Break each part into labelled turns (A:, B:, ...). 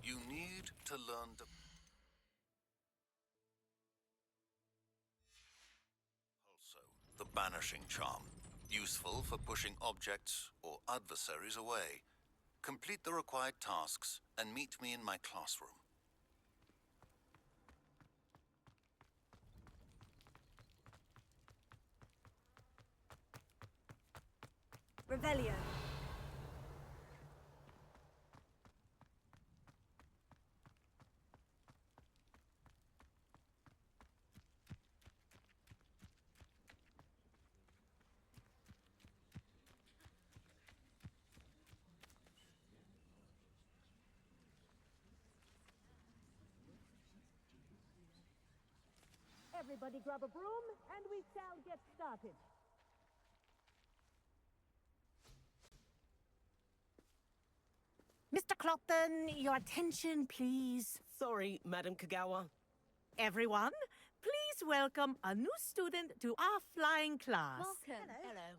A: You need to learn to... Also, the banishing charm. Useful for pushing objects or adversaries away. Complete the required tasks and meet me in my classroom.
B: Revelio.
C: Everybody grab a broom, and we shall get started.
D: Mr. Clopton, your attention, please.
E: Sorry, Madam Kagawa.
D: Everyone, please welcome a new student to our flying class.
B: Welcome.
D: Hello.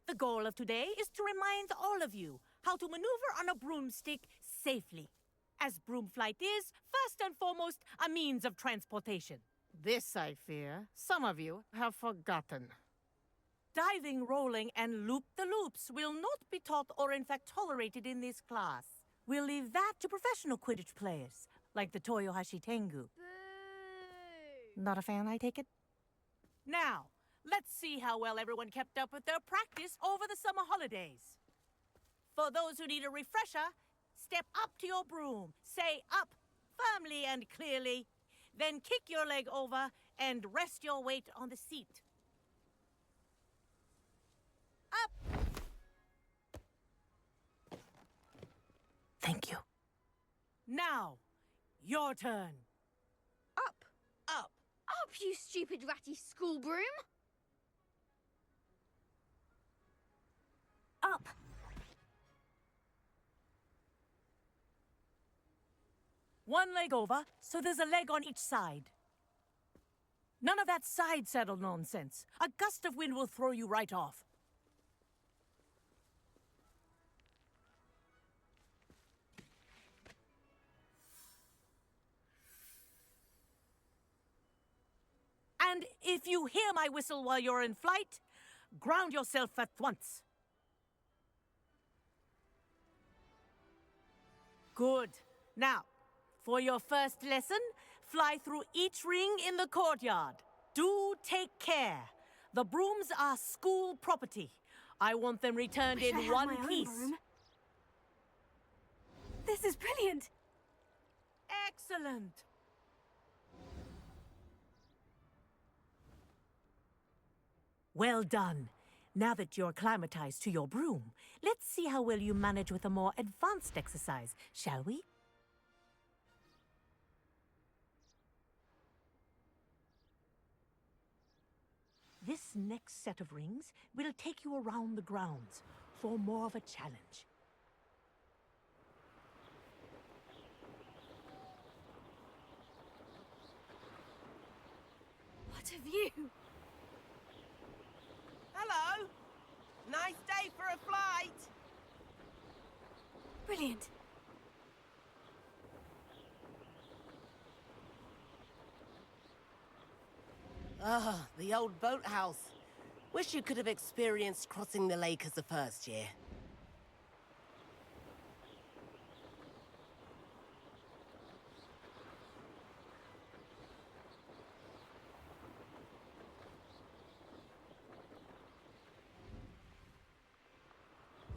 D: The goal of today is to remind all of you how to maneuver on a broomstick safely, as broom flight is, first and foremost, a means of transportation. This, I fear, some of you have forgotten. Diving, rolling, and loop-the-loops will not be taught or in fact tolerated in this class. We'll leave that to professional Quidditch players, like the Toyohashi Tengu.
B: Boo!
D: Not a fan, I take it? Now, let's see how well everyone kept up with their practice over the summer holidays. For those who need a refresher, step up to your broom, say up firmly and clearly, then kick your leg over and rest your weight on the seat. Up! Thank you. Now, your turn.
B: Up!
E: Up!
B: Up, you stupid ratty school broom! Up!
D: One leg over, so there's a leg on each side. None of that side saddle nonsense. A gust of wind will throw you right off. And if you hear my whistle while you're in flight, ground yourself at once. Good. Now, for your first lesson, fly through each ring in the courtyard. Do take care. The brooms are school property. I want them returned
B: Wish I
D: in
B: had
D: one
B: my own
D: piece.
B: broom. This is brilliant!
D: Excellent. Well done. Now that you're acclimatized to your broom, let's see how well you manage with a more advanced exercise, shall we? This next set of rings will take you around the grounds for more of a challenge.
B: What a view!
E: Hello! Nice day for a flight!
B: Brilliant!
E: Ah, the old boathouse. Wish you could have experienced crossing the lake as a first year.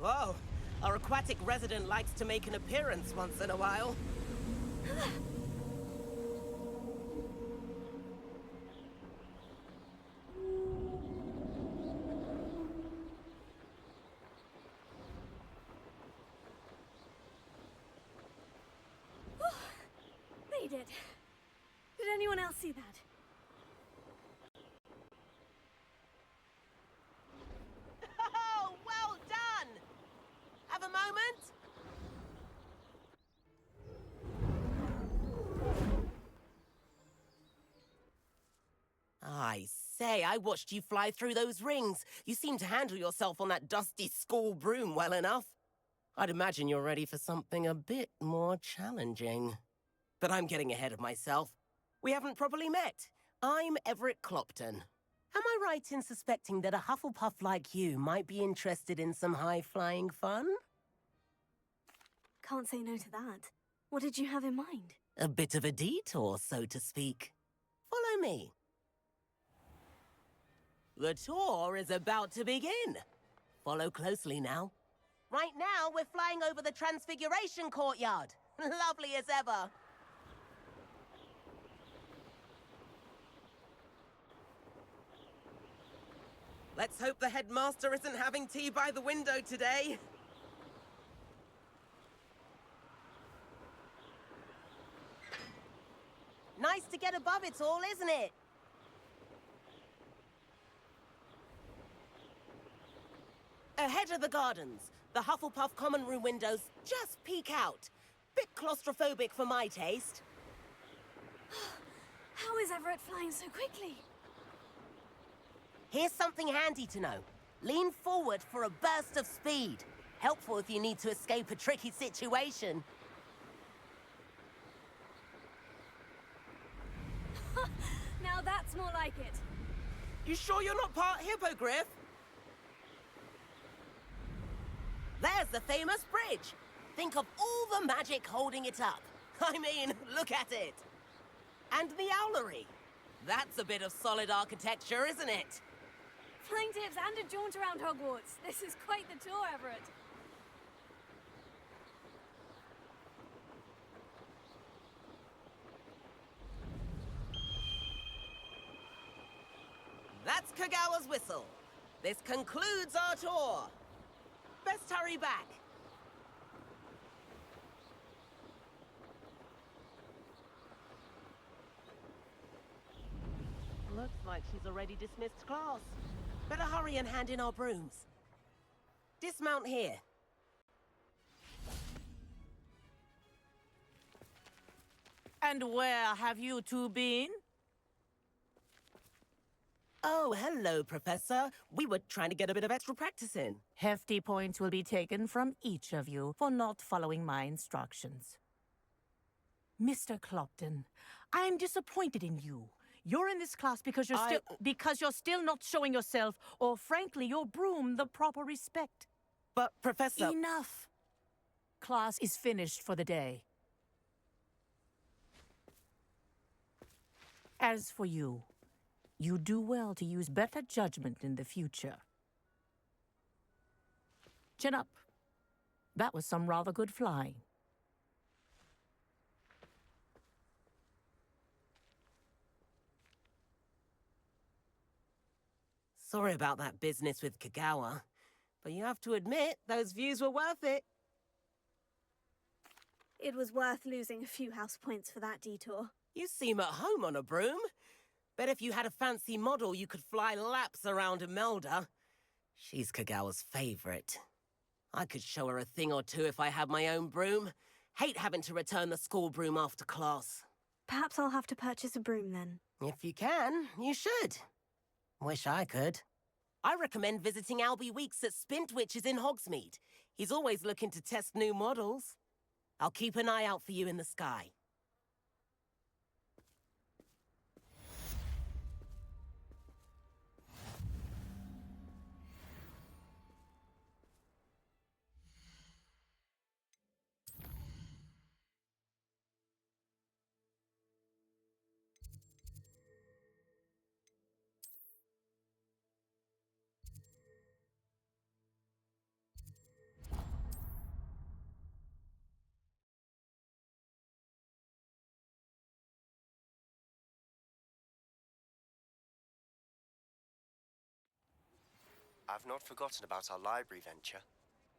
E: Whoa, our aquatic resident likes to make an appearance once in a while.
B: They did. Did anyone else see that?
E: Oh, well done! Have a moment? I say, I watched you fly through those rings. You seem to handle yourself on that dusty school broom well enough. I'd imagine you're ready for something a bit more challenging. But I'm getting ahead of myself. We haven't properly met. I'm Everett Clopton. Am I right in suspecting that a Hufflepuff like you might be interested in some high-flying fun?
B: Can't say no to that. What did you have in mind?
E: A bit of a detour, so to speak. Follow me. The tour is about to begin. Follow closely now. Right now, we're flying over the Transfiguration Courtyard. Lovely as ever. Let's hope the headmaster isn't having tea by the window today. Nice to get above it all, isn't it? Ahead of the gardens, the Hufflepuff common room windows just peek out. Bit claustrophobic for my taste.
B: How is Everett flying so quickly?
E: Here's something handy to know. Lean forward for a burst of speed. Helpful if you need to escape a tricky situation.
B: Now that's more like it.
E: You sure you're not part hippogriff? There's the famous bridge. Think of all the magic holding it up. I mean, look at it. And the owlery. That's a bit of solid architecture, isn't it?
B: Flying tips and a jaunt around Hogwarts. This is quite the tour, Everett.
E: That's Kagawa's whistle. This concludes our tour. Best hurry back. Looks like she's already dismissed class. Better hurry and hand in our brooms. Dismount here.
D: And where have you two been?
E: Oh, hello, Professor. We were trying to get a bit of extra practice in.
D: Hefty points will be taken from each of you for not following my instructions. Mr. Clopton, I'm disappointed in you. You're in this class because you're still not showing yourself, or frankly, your broom, the proper respect.
E: But, Professor...
D: Enough. Class is finished for the day. As for you, you do well to use better judgment in the future. Chin up. That was some rather good flying.
E: Sorry about that business with Kagawa, but you have to admit, those views were worth it.
B: It was worth losing a few house points for that detour.
E: You seem at home on a broom. Bet if you had a fancy model, you could fly laps around Imelda. She's Kagawa's favorite. I could show her a thing or two if I had my own broom. Hate having to return the school broom after class.
B: Perhaps I'll have to purchase a broom then.
E: If you can, you should. Wish I could. I recommend visiting Albie Weeks at Spintwitches in Hogsmeade. He's always looking to test new models. I'll keep an eye out for you in the sky.
F: I've not forgotten about our library venture.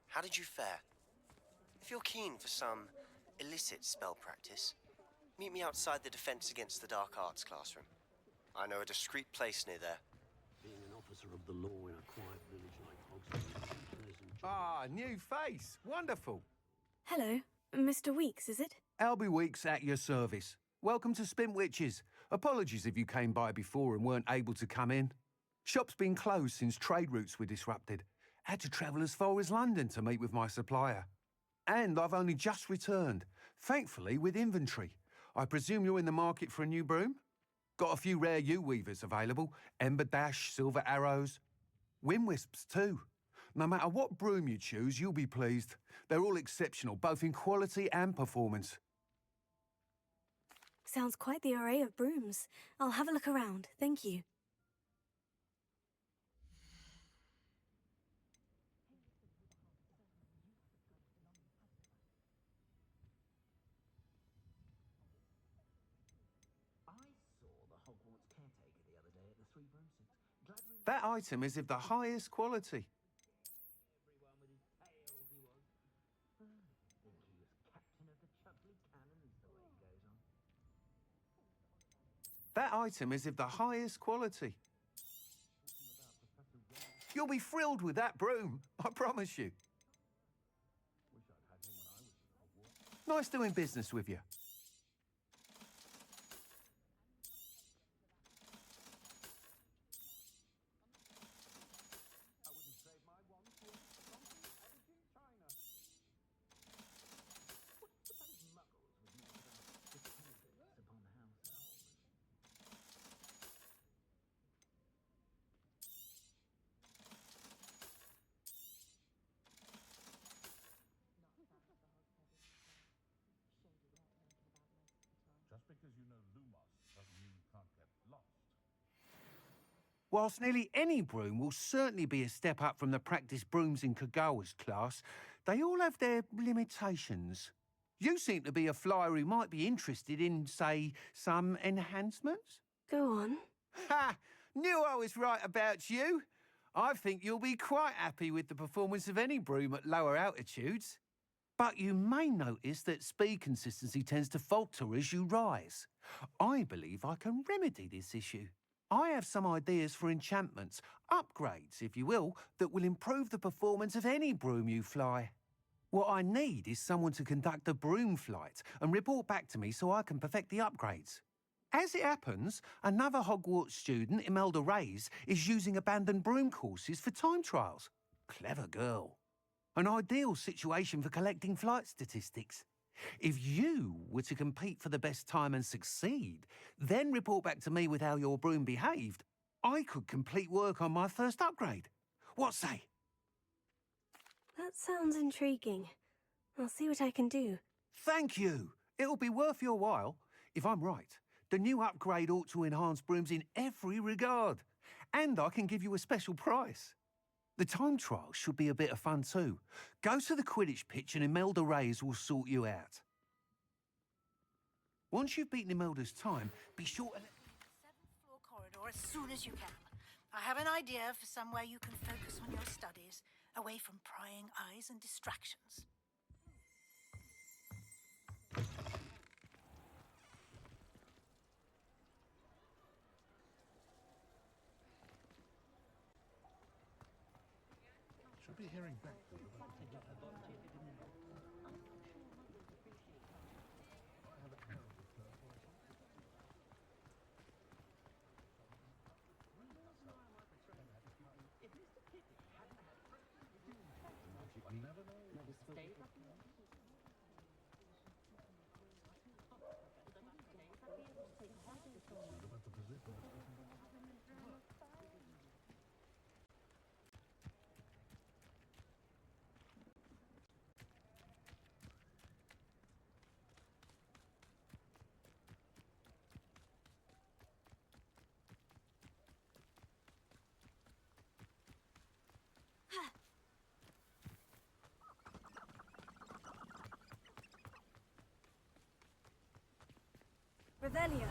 F: How did you fare? If you're keen for some illicit spell practice, meet me outside the Defense Against the Dark Arts classroom. I know a discreet place near there.
G: Being an officer of the law in a quiet village like Hogsmeade is a pleasant job.
H: Ah, new face. Wonderful.
B: Hello, Mr. Weeks, is it?
H: Albie Weeks at your service. Welcome to Spintwitches. Apologies if you came by before and weren't able to come in. Shop's been closed since trade routes were disrupted. Had to travel as far as London to meet with my supplier. And I've only just returned, thankfully with inventory. I presume you're in the market for a new broom? Got a few rare yew-weavers available, Ember Dash, Silver Arrows, Wind-Wisps too. No matter what broom you choose, you'll be pleased. They're all exceptional, both in quality and performance.
B: Sounds quite the array of brooms. I'll have a look around, thank you.
H: That item is of the highest quality. That item is of the highest quality. You'll be thrilled with that broom, I promise you. Nice doing business with you. Whilst nearly any broom will certainly be a step up from the practice brooms in Kagawa's class, they all have their limitations. You seem to be a flyer who might be interested in, say, some enhancements?
B: Go on.
H: Ha! Knew I was right about you. I think you'll be quite happy with the performance of any broom at lower altitudes. But you may notice that speed consistency tends to falter as you rise. I believe I can remedy this issue. I have some ideas for enchantments, upgrades, if you will, that will improve the performance of any broom you fly. What I need is someone to conduct a broom flight and report back to me so I can perfect the upgrades. As it happens, another Hogwarts student, Imelda Reyes, is using abandoned broom courses for time trials. Clever girl. An ideal situation for collecting flight statistics. If you were to compete for the best time and succeed, then report back to me with how your broom behaved, I could complete work on my first upgrade. What say?
B: That sounds intriguing. I'll see what I can do.
H: Thank you. It'll be worth your while. If I'm right, the new upgrade ought to enhance brooms in every regard. And I can give you a special price. The time trial should be a bit of fun too. Go to the Quidditch pitch and Imelda Reyes will sort you out. Once you've beaten Imelda's time, be sure to...
I: The 7th floor corridor as soon as you can. I have an idea for somewhere you can focus on your studies, away from prying eyes and distractions.
G: Should be hearing back.
B: Revelio.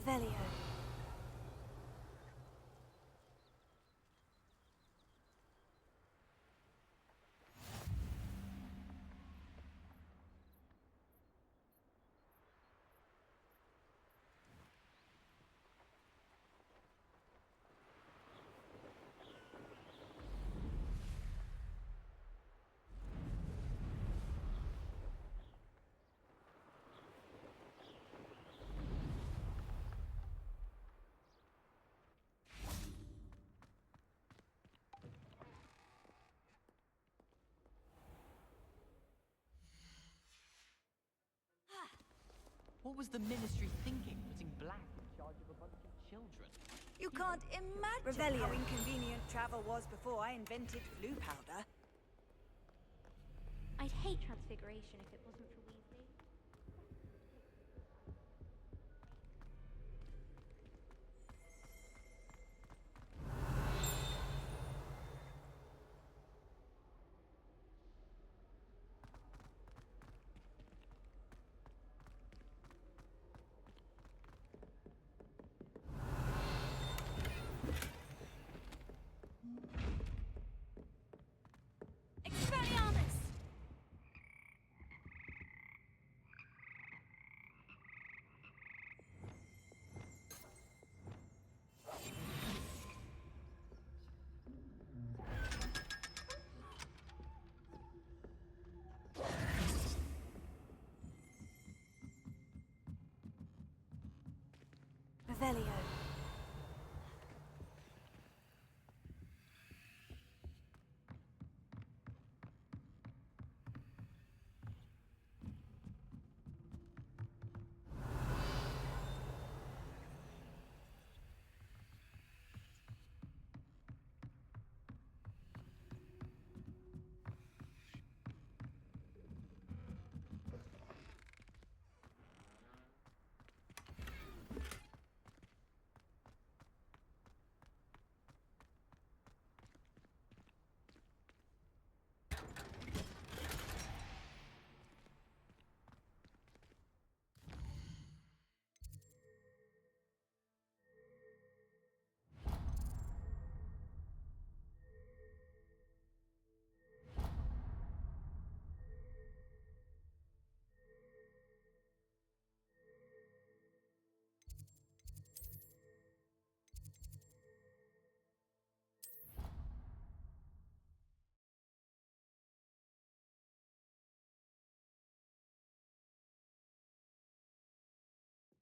B: Revelio.
J: What was the Ministry thinking, putting Black in charge of a bunch of children?
K: You can't imagine
B: Revelio.
K: how inconvenient travel was before I invented blue powder.
L: I'd hate Transfiguration if it wasn't for Weasley.
B: Expelliarmus! Revelio.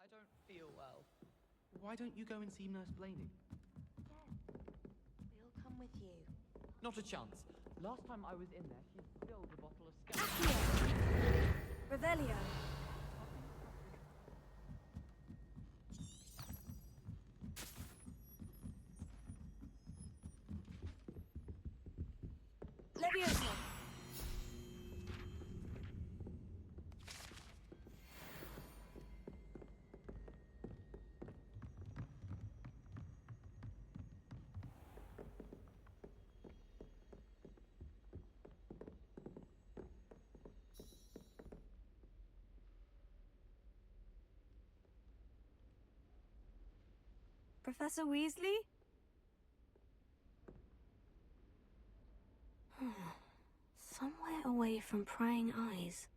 J: I don't feel well. Why don't you go and see Nurse Blaney?
L: We'll come with you.
J: Not a chance. Last time I was in there, she spilled a bottle of scotch.
B: Accio. Revelio. Leviosa. Professor Weasley? Somewhere away from prying eyes.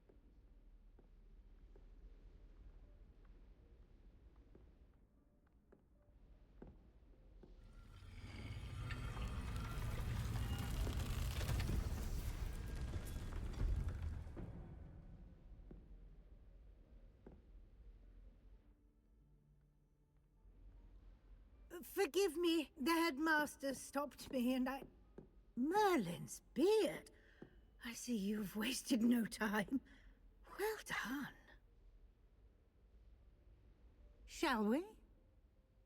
I: Forgive me, the headmaster stopped me and I... Merlin's beard. I see you've wasted no time. Well done. Shall we?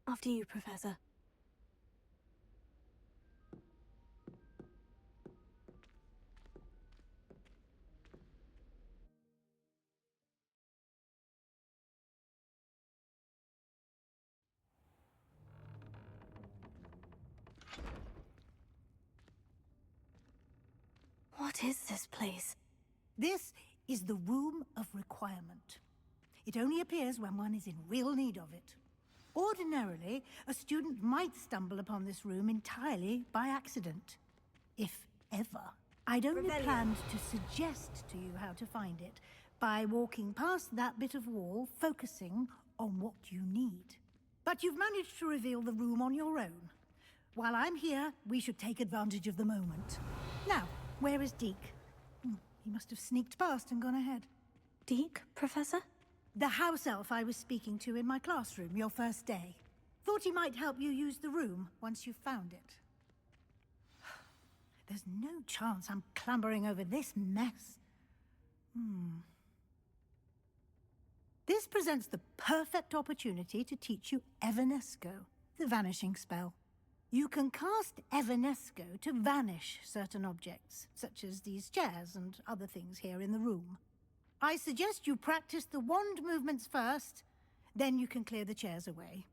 B: After you, Professor. What is this place?
I: This is the Room of Requirement. It only appears when one is in real need of it. Ordinarily, a student might stumble upon this room entirely by accident. If ever. I'd only
K: Revelio.
I: planned to suggest to you how to find it by walking past that bit of wall, focusing on what you need. But you've managed to reveal the room on your own. While I'm here, we should take advantage of the moment. Now, where is Deke? He must have sneaked past and gone ahead.
B: Deke, Professor?
I: The house elf I was speaking to in my classroom your first day. Thought he might help you use the room once you've found it. There's no chance I'm clambering over this mess. This presents the perfect opportunity to teach you Evanesco, the vanishing spell. You can cast Evanesco to vanish certain objects, such as these chairs and other things here in the room. I suggest you practice the wand movements first, then you can clear the chairs away.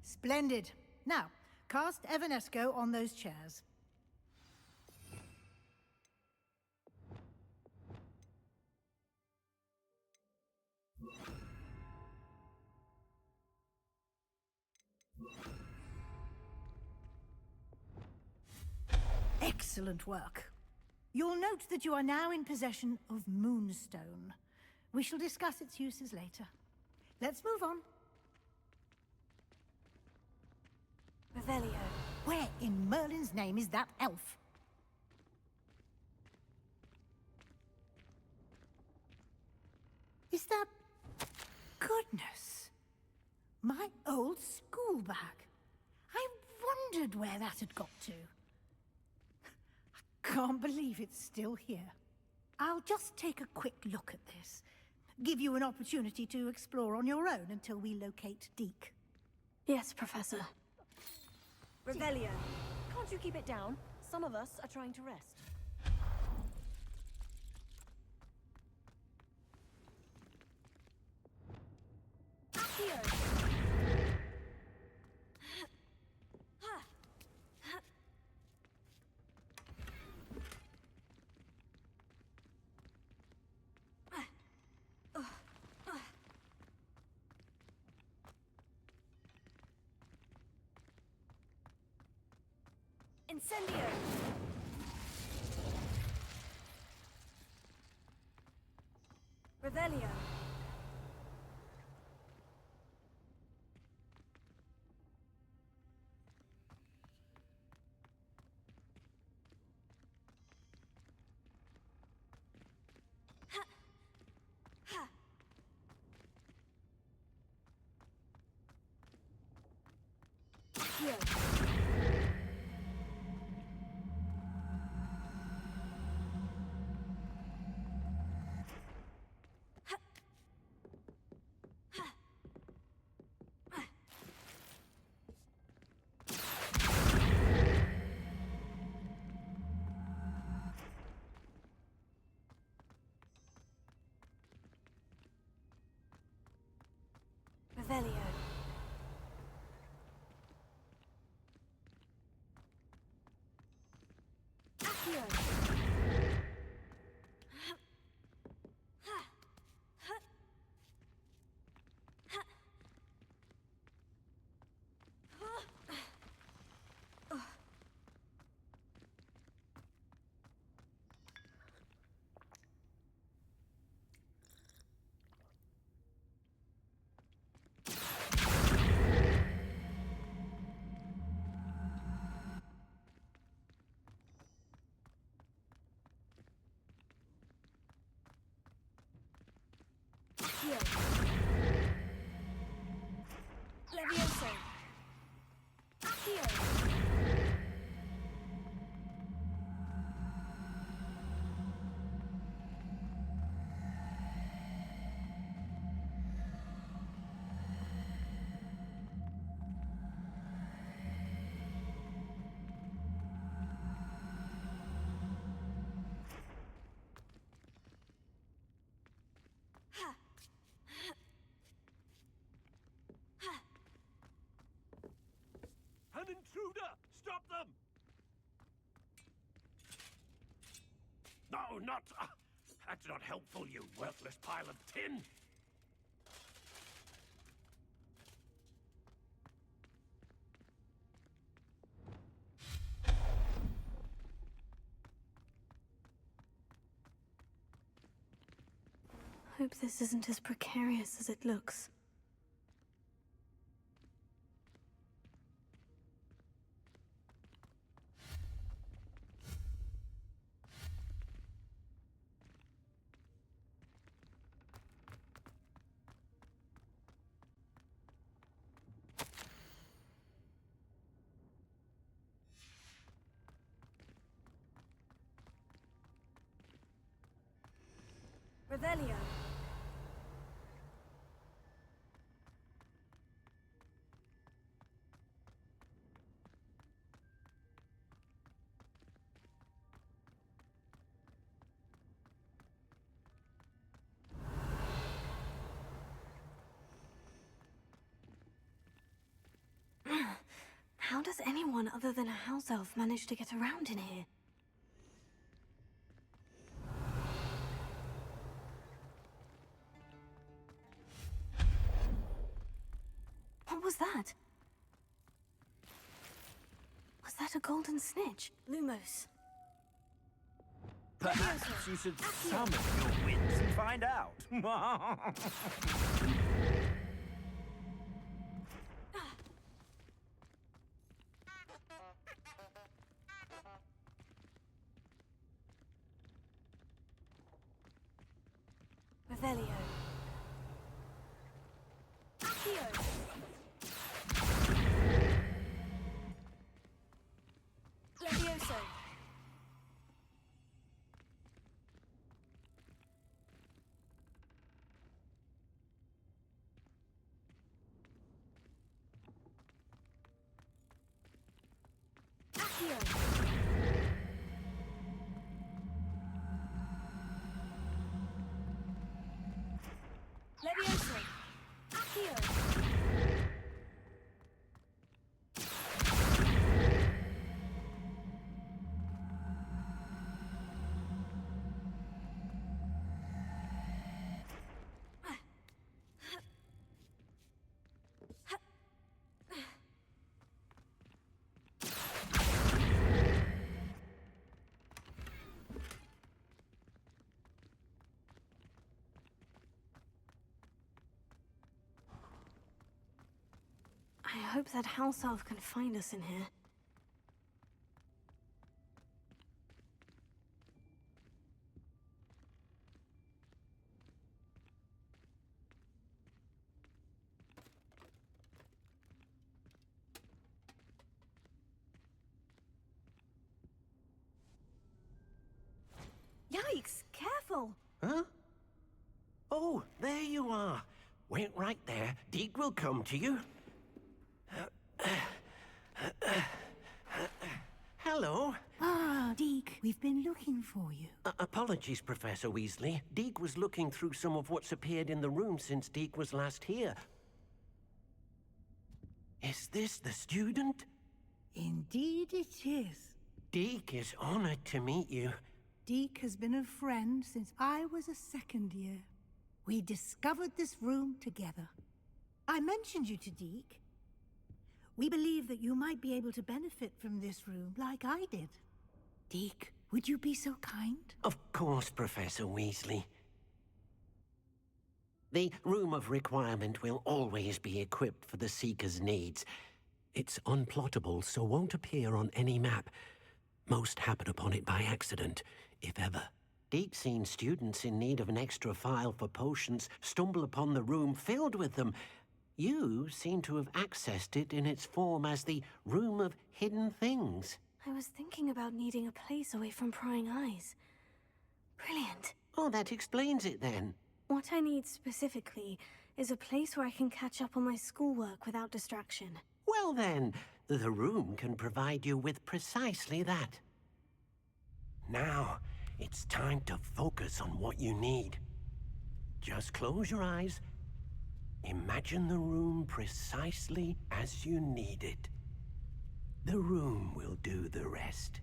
I: Splendid. Now, cast Evanesco on those chairs. Excellent work. You'll note that you are now in possession of Moonstone. We shall discuss its uses later. Let's move on.
B: Revelio.
I: Where in Merlin's name is that elf? Is that... Goodness. My old school bag. I wondered where that had got to. I can't believe it's still here. I'll just take a quick look at this. Give you an opportunity to explore on your own until we locate Deke.
B: Yes, Professor.
K: Revelio. Can't you keep it down? Some of us are trying to rest. Accio. Incendio! Revelio! Revelio.
G: intruder! Stop them! No, not... that's not helpful, you worthless pile of tin!
B: Hope this isn't as precarious as it looks. Revelio. How does anyone other than a house elf manage to get around in here? What was that? Was that a golden snitch? Lumos.
M: Perhaps you should summon your wits and find out.
B: Revelio. Accio. Levioso. Accio. Levioso. Accio. I hope that house elf can find us in here. Yikes! Careful!
G: Huh? Oh, there you are. Wait right there. Deke will come to you. Hello.
I: Ah, Deke, we've been looking for you.
G: Apologies, Professor Weasley. Deke was looking through some of what's appeared in the room since Deke was last here. Is this the student?
I: Indeed it is.
G: Deke is honored to meet you.
I: Deke has been a friend since I was a second year. We discovered this room together. I mentioned you to Deke. We believe that you might be able to benefit from this room like I did. Deke, would you be so kind?
G: Of course, Professor Weasley. The Room of Requirement will always be equipped for the Seeker's needs. It's unplottable, so won't appear on any map. Most happen upon it by accident, if ever. Deke's seen students in need of an extra file for potions stumble upon the room filled with them. You seem to have accessed it in its form as the Room of Hidden Things.
B: I was thinking about needing a place away from prying eyes. Brilliant.
G: Oh, that explains it then.
B: What I need specifically is a place where I can catch up on my schoolwork without distraction.
G: Well then, the room can provide you with precisely that. Now, it's time to focus on what you need. Just close your eyes. Imagine the room precisely as you need it. The room will do the rest.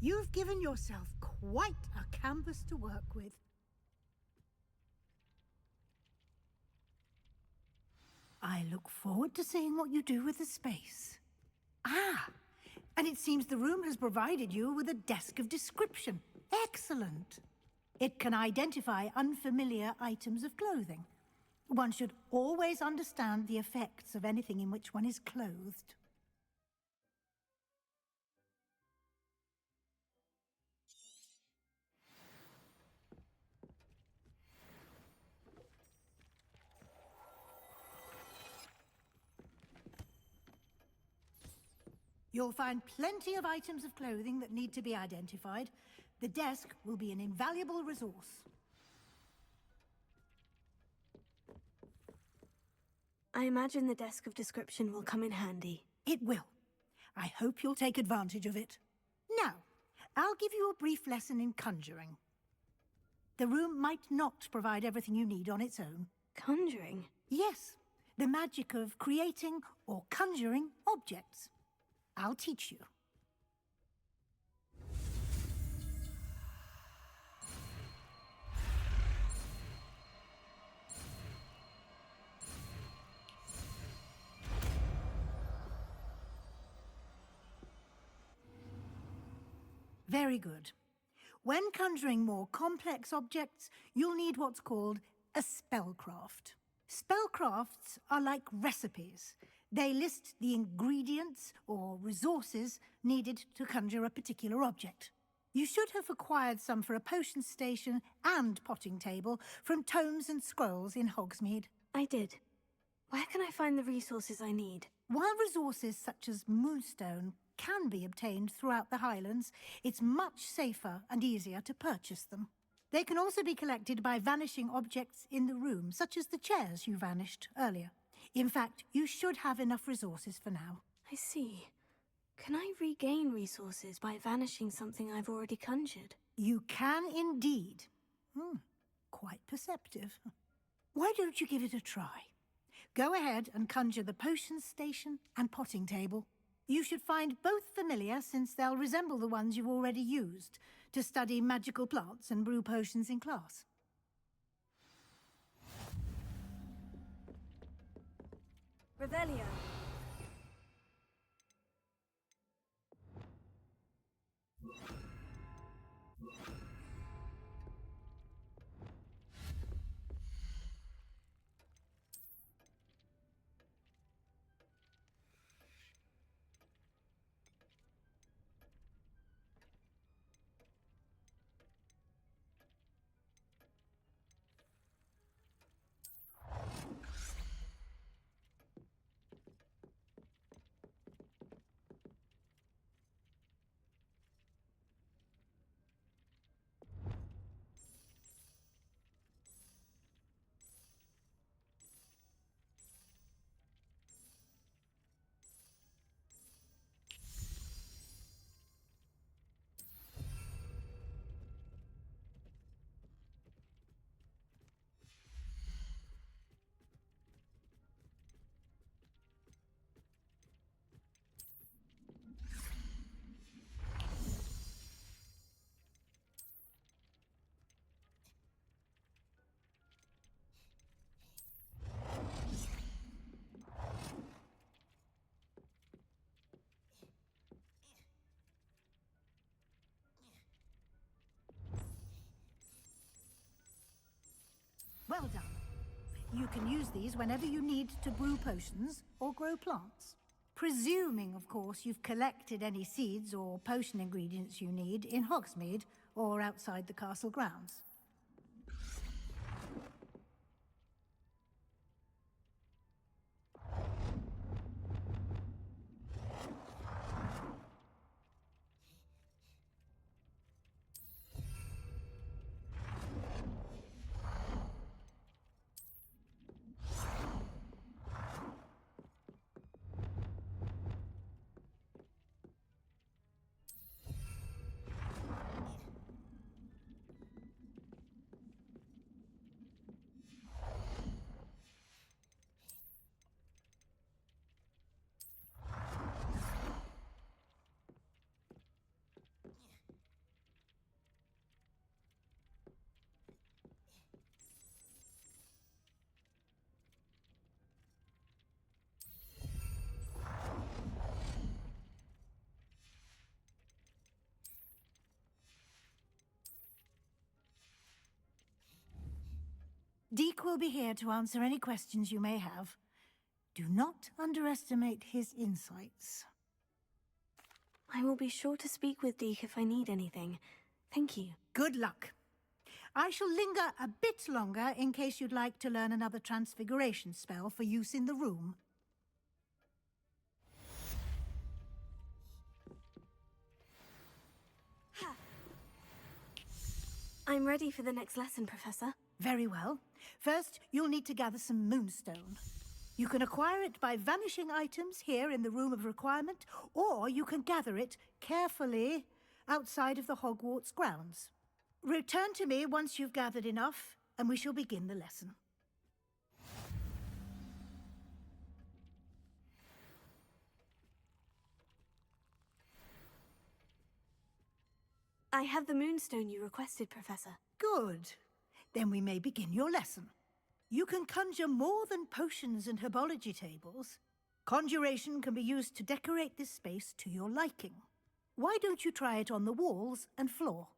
I: You've given yourself quite a canvas to work with. I look forward to seeing what you do with the space. Ah, and it seems the room has provided you with a desk of description. Excellent. It can identify unfamiliar items of clothing. One should always understand the effects of anything in which one is clothed. You'll find plenty of items of clothing that need to be identified. The desk will be an invaluable resource.
B: I imagine the desk of description will come in handy.
I: It will. I hope you'll take advantage of it. Now, I'll give you a brief lesson in conjuring. The room might not provide everything you need on its own.
B: Conjuring?
I: Yes, the magic of creating or conjuring objects. I'll teach you. Very good. When conjuring more complex objects, you'll need what's called a spellcraft. Spellcrafts are like recipes. They list the ingredients or resources needed to conjure a particular object. You should have acquired some for a potion station and potting table from tomes and scrolls in Hogsmeade.
B: I did. Where can I find the resources I need?
I: While resources such as moonstone can be obtained throughout the Highlands, it's much safer and easier to purchase them. They can also be collected by vanishing objects in the room, such as the chairs you vanished earlier. In fact, you should have enough resources for now.
B: I see. Can I regain resources by vanishing something I've already conjured?
I: You can indeed. Quite perceptive. Why don't you give it a try? Go ahead and conjure the potion station and potting table. You should find both familiar, since they'll resemble the ones you've already used to study magical plants and brew potions in class.
B: Revelio.
I: Well done. You can use these whenever you need to brew potions or grow plants. Presuming, of course, you've collected any seeds or potion ingredients you need in Hogsmeade or outside the castle grounds. Deke will be here to answer any questions you may have. Do not underestimate his insights.
B: I will be sure to speak with Deke if I need anything. Thank you.
I: Good luck. I shall linger a bit longer in case you'd like to learn another transfiguration spell for use in the room.
B: I'm ready for the next lesson, Professor.
I: Very well. First, you'll need to gather some moonstone. You can acquire it by vanishing items here in the Room of Requirement, or you can gather it carefully outside of the Hogwarts grounds. Return to me once you've gathered enough, and we shall begin the lesson.
B: I have the moonstone you requested, Professor.
I: Good. Then we may begin your lesson. You can conjure more than potions and herbology tables. Conjuration can be used to decorate this space to your liking. Why don't you try it on the walls and floor?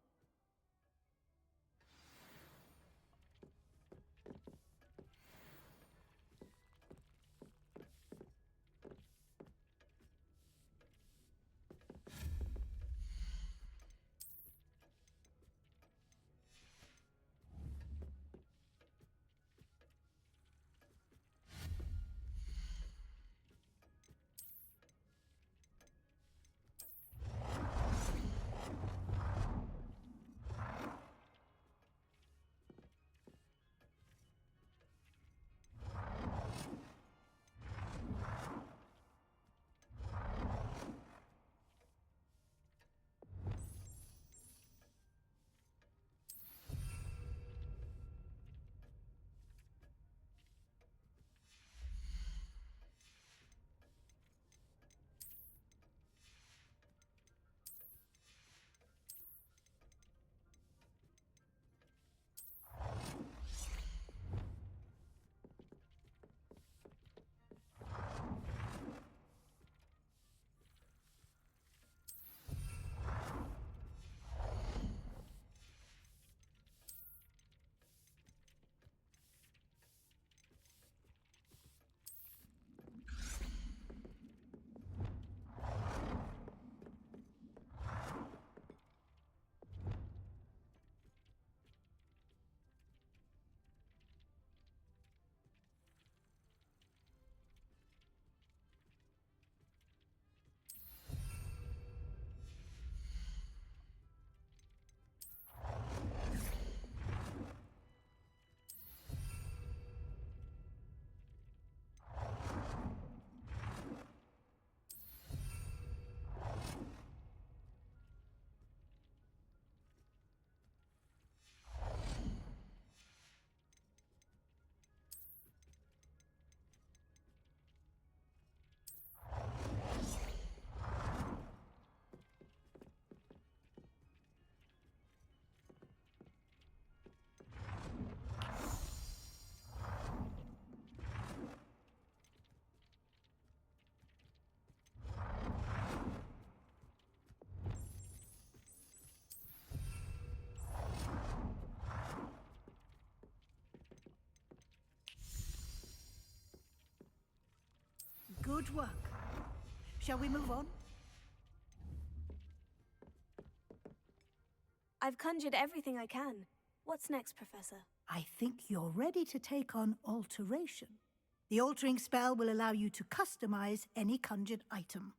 I: Good work. Shall we move on?
B: I've conjured everything I can. What's next, Professor?
I: I think you're ready to take on alteration. The altering spell will allow you to customize any conjured item.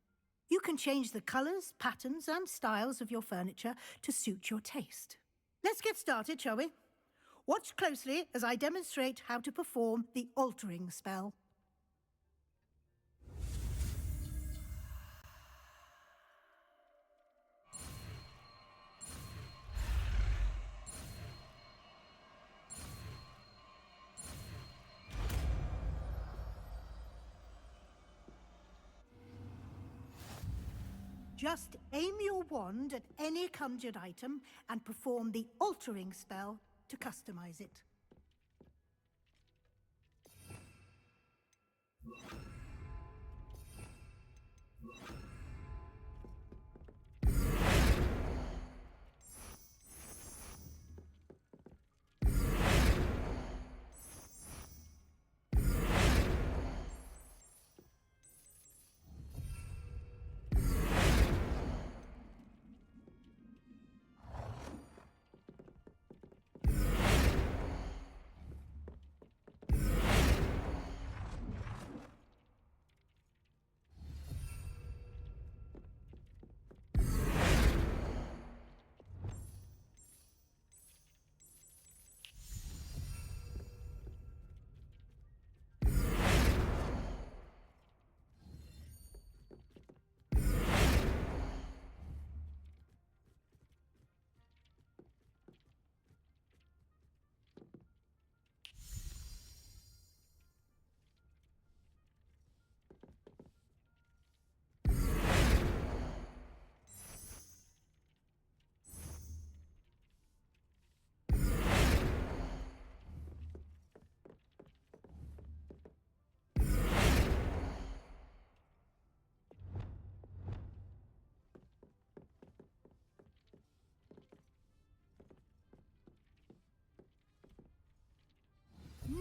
I: You can change the colors, patterns, and styles of your furniture to suit your taste. Let's get started, shall we? Watch closely as I demonstrate how to perform the altering spell. Just aim your wand at any conjured item and perform the altering spell to customize it.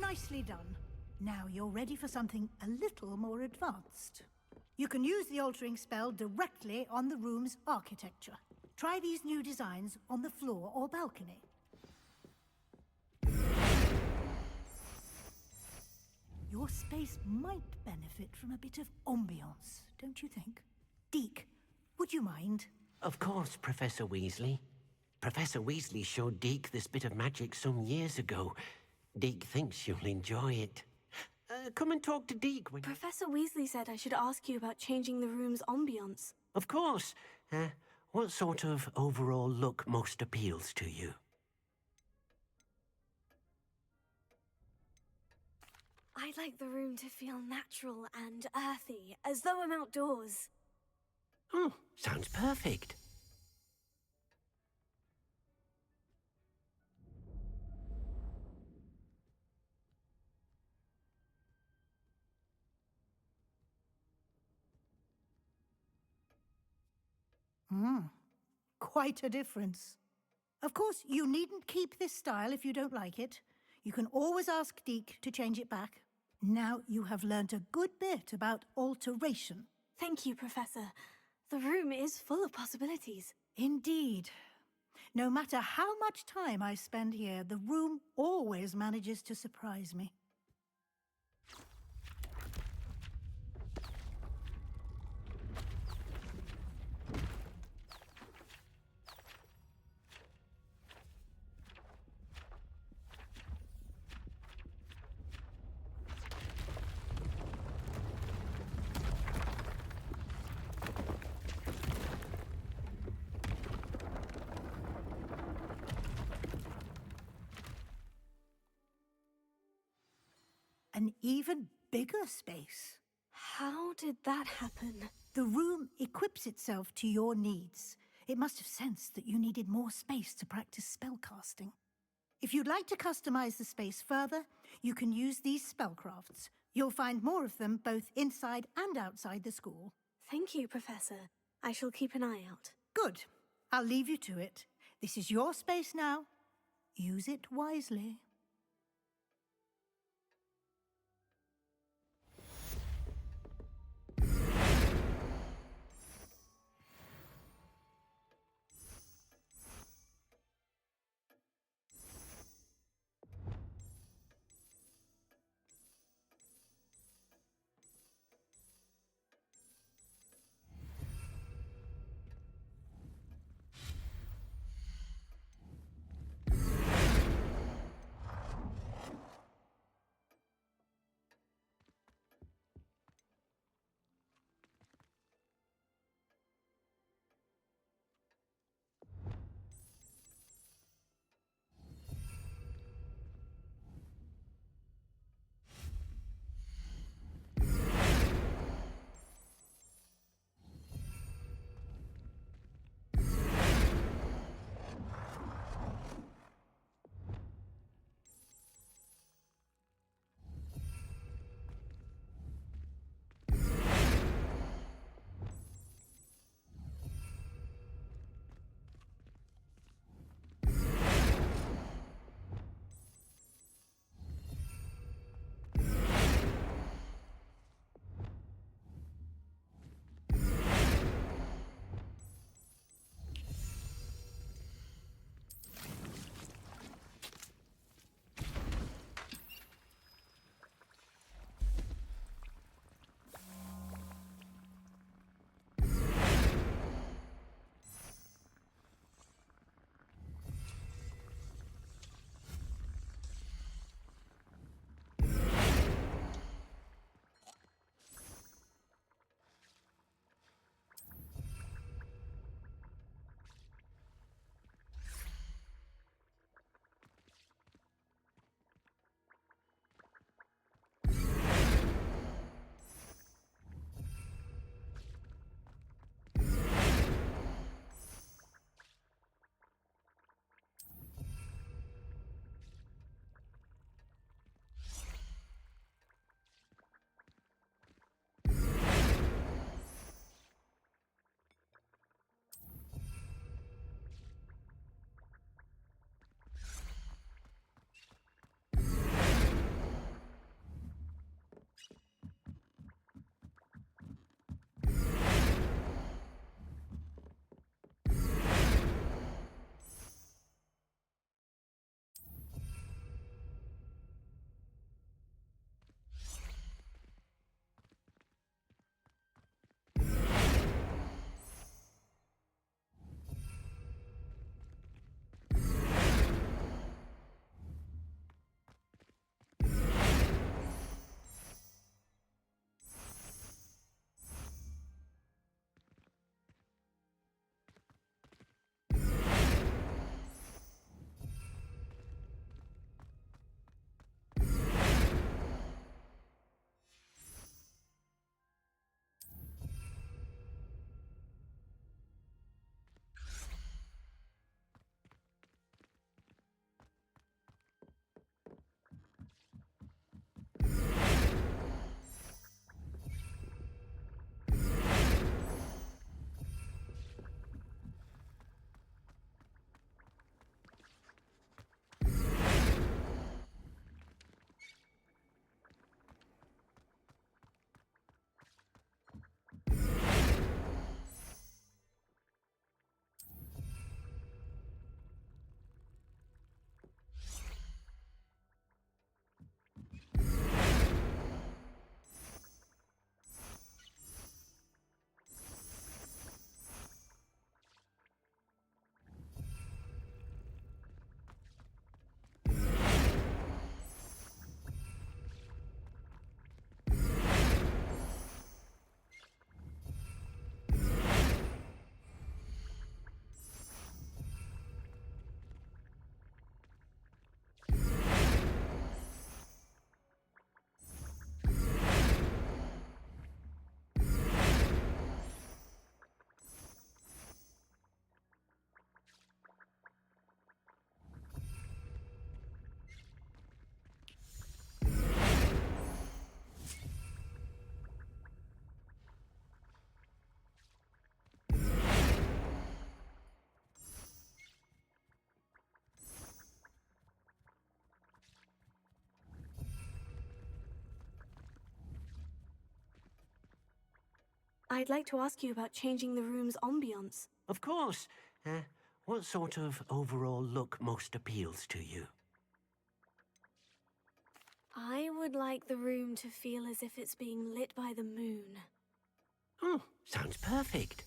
I: Nicely done. Now you're ready for something a little more advanced. You can use the altering spell directly on the room's architecture. Try these new designs on the floor or balcony. Your space might benefit from a bit of ambiance, don't you think? Deke, would you mind?
G: Of course, Professor Weasley. Professor Weasley showed Deke this bit of magic some years ago. Deke thinks you'll enjoy it. Come and talk to Deke when...
B: Professor Weasley said I should ask you about changing the room's ambiance.
G: Of course. What sort of overall look most appeals to you?
B: I'd like the room to feel natural and earthy, as though I'm outdoors.
G: Oh, sounds perfect.
I: Quite a difference. Of course, you needn't keep this style if you don't like it. You can always ask Deke to change it back. Now you have learnt a good bit about alteration.
B: Thank you, Professor. The room is full of possibilities.
I: Indeed. No matter how much time I spend here, the room always manages to surprise me. An even bigger space.
B: How did that happen?
I: The room equips itself to your needs. It must have sensed that you needed more space to practice spellcasting. If you'd like to customize the space further, you can use these spellcrafts. You'll find more of them both inside and outside the school.
B: Thank you, Professor. I shall keep an eye out.
I: Good. I'll leave you to it. This is your space now. Use it wisely.
B: I'd like to ask you about changing the room's ambiance.
G: Of course. What sort of overall look most appeals to you?
B: I would like the room to feel as if it's being lit by the moon.
G: Oh, sounds perfect.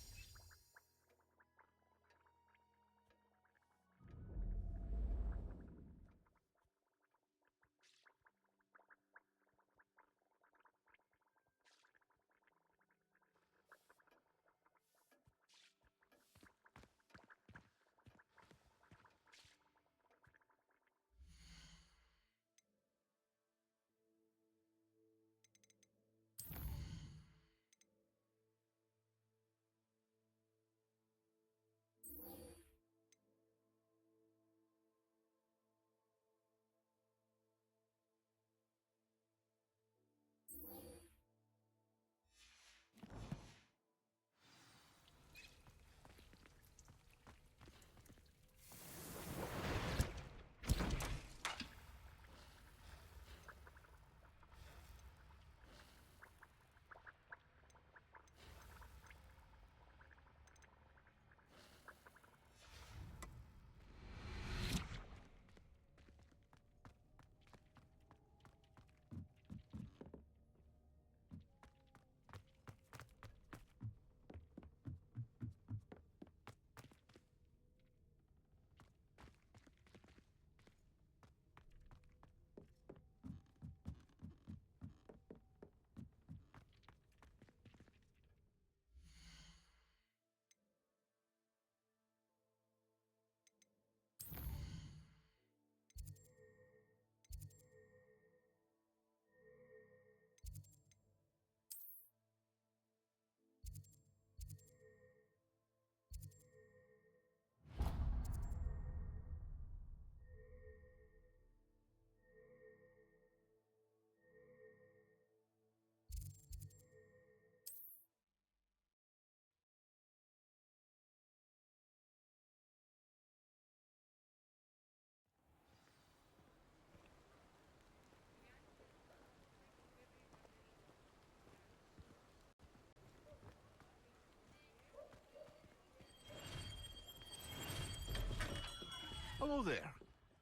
N: Hello there.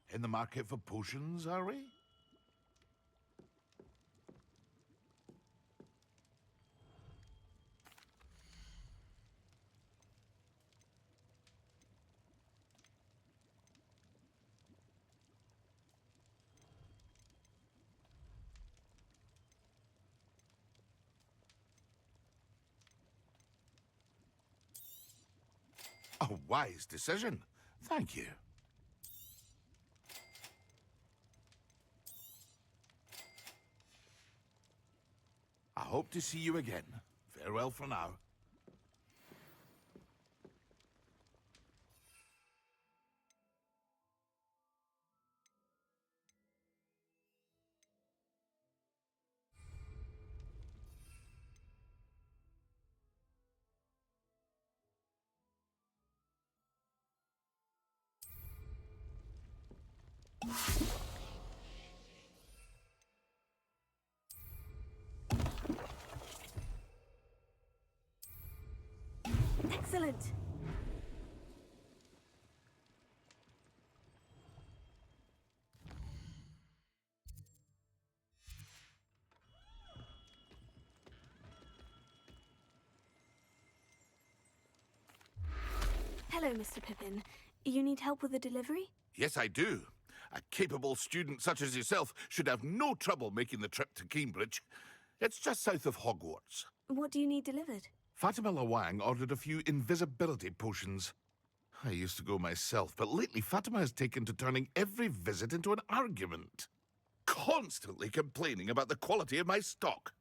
N: In the market for potions, are we? A wise decision. Thank you. I hope to see you again. Farewell for now.
B: Excellent! Hello, Mr. Pippin. You need help with the delivery?
N: Yes, I do. A capable student such as yourself should have no trouble making the trip to Cambridge. It's just south of Hogwarts.
B: What do you need delivered?
N: Fatima Lawang ordered a few invisibility potions. I used to go myself, but lately Fatima has taken to turning every visit into an argument. Constantly complaining about the quality of my stock.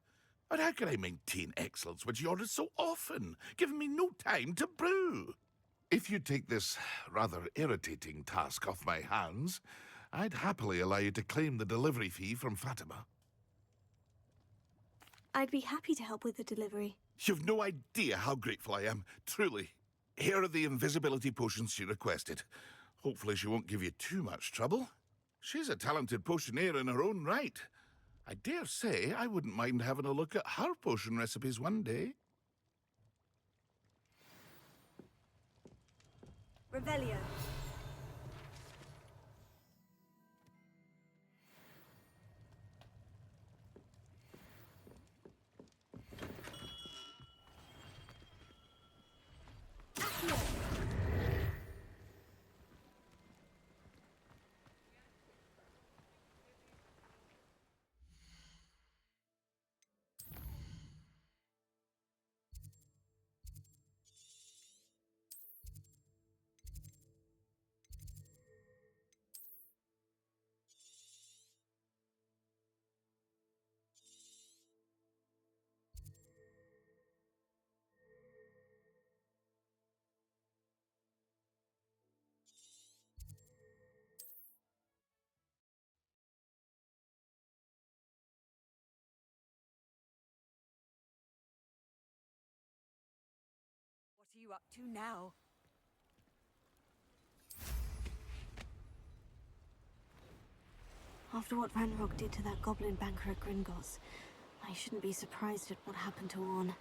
N: But how can I maintain excellence when she orders so often, giving me no time to brew? If you take this rather irritating task off my hands, I'd happily allow you to claim the delivery fee from Fatima.
B: I'd be happy to help with the delivery.
N: You've no idea how grateful I am, truly. Here are the invisibility potions she requested. Hopefully she won't give you too much trouble. She's a talented potioneer in her own right. I dare say I wouldn't mind having a look at her potion recipes one day.
B: Revelio.
O: What are you up to now?
B: After what Ranrock did to that goblin banker at Gringotts, I shouldn't be surprised at what happened to Orn.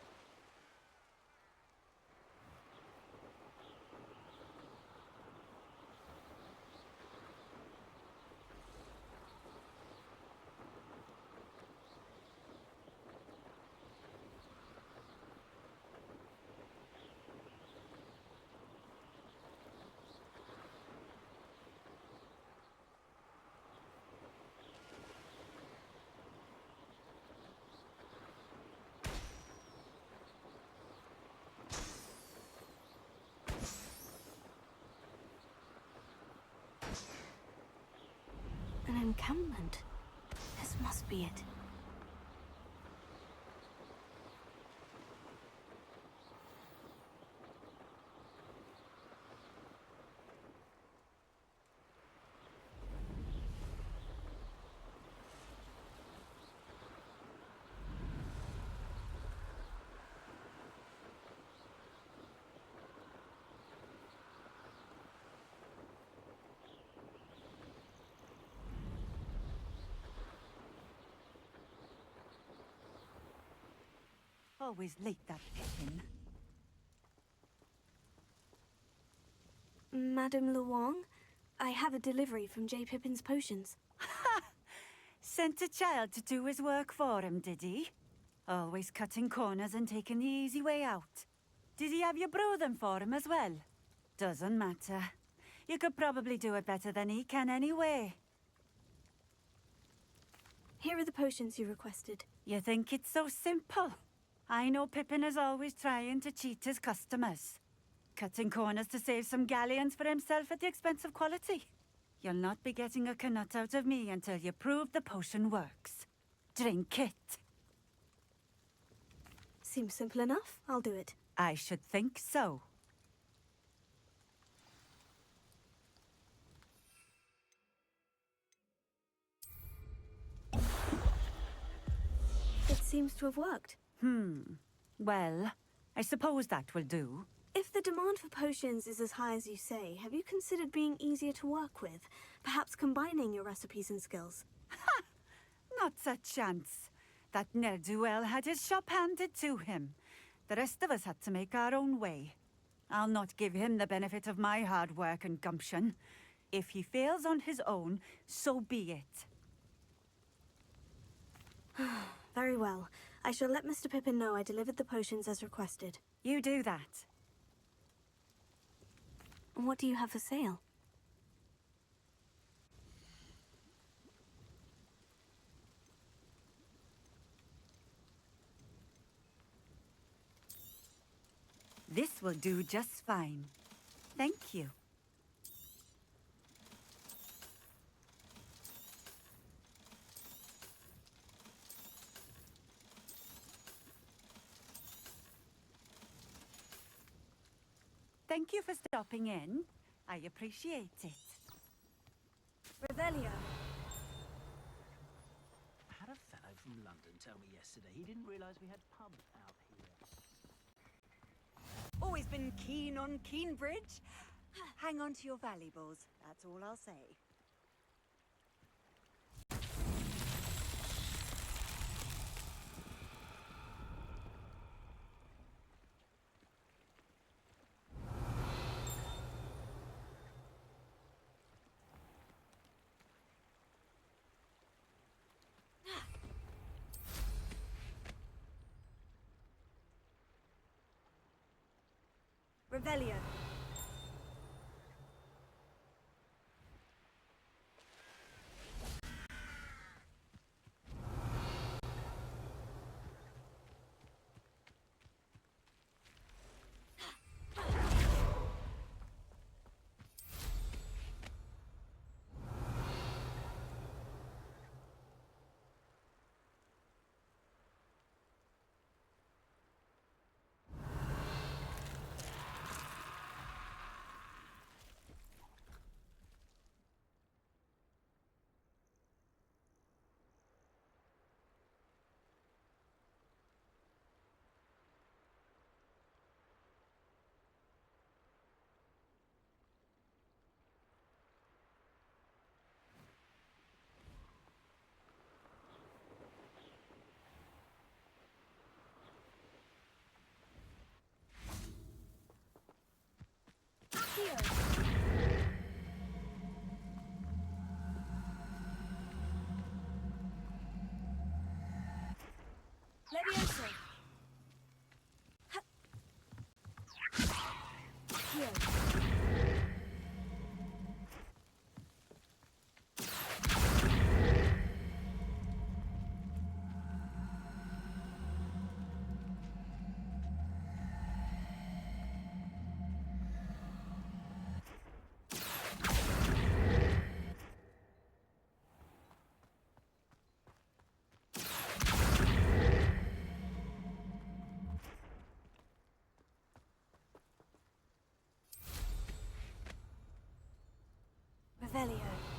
B: An encampment. This must be it.
O: Always late, that Pippin.
B: Madame Luong, I have a delivery from J. Pippin's potions.
O: Ha! Sent a child to do his work for him, did he? Always cutting corners and taking the easy way out. Did he have you brew them for him as well? Doesn't matter. You could probably do it better than he can anyway.
B: Here are the potions you requested.
O: You think it's so simple? I know Pippin is always trying to cheat his customers. Cutting corners to save some galleons for himself at the expense of quality. You'll not be getting a canut out of me until you prove the potion works. Drink it.
B: Seems simple enough. I'll do it.
O: I should think so.
B: It seems to have worked.
O: Well, I suppose that will do.
B: If the demand for potions is as high as you say, have you considered being easier to work with? Perhaps combining your recipes and skills?
O: Ha! Not a chance. That ne'er-do-well had his shop handed to him. The rest of us had to make our own way. I'll not give him the benefit of my hard work and gumption. If he fails on his own, so be it.
B: Very well. I shall let Mr. Pippin know I delivered the potions as requested.
O: You do that.
B: What do you have for sale?
O: This will do just fine. Thank you. Thank you for stopping in. I appreciate it.
B: Revelio.
P: I had a fellow from London tell me yesterday he didn't realise we had pubs out here.
K: Always been keen on Keenbridge. Hang on to your valuables, that's all I'll say.
B: Revelio. Levioso. Here. Revelio.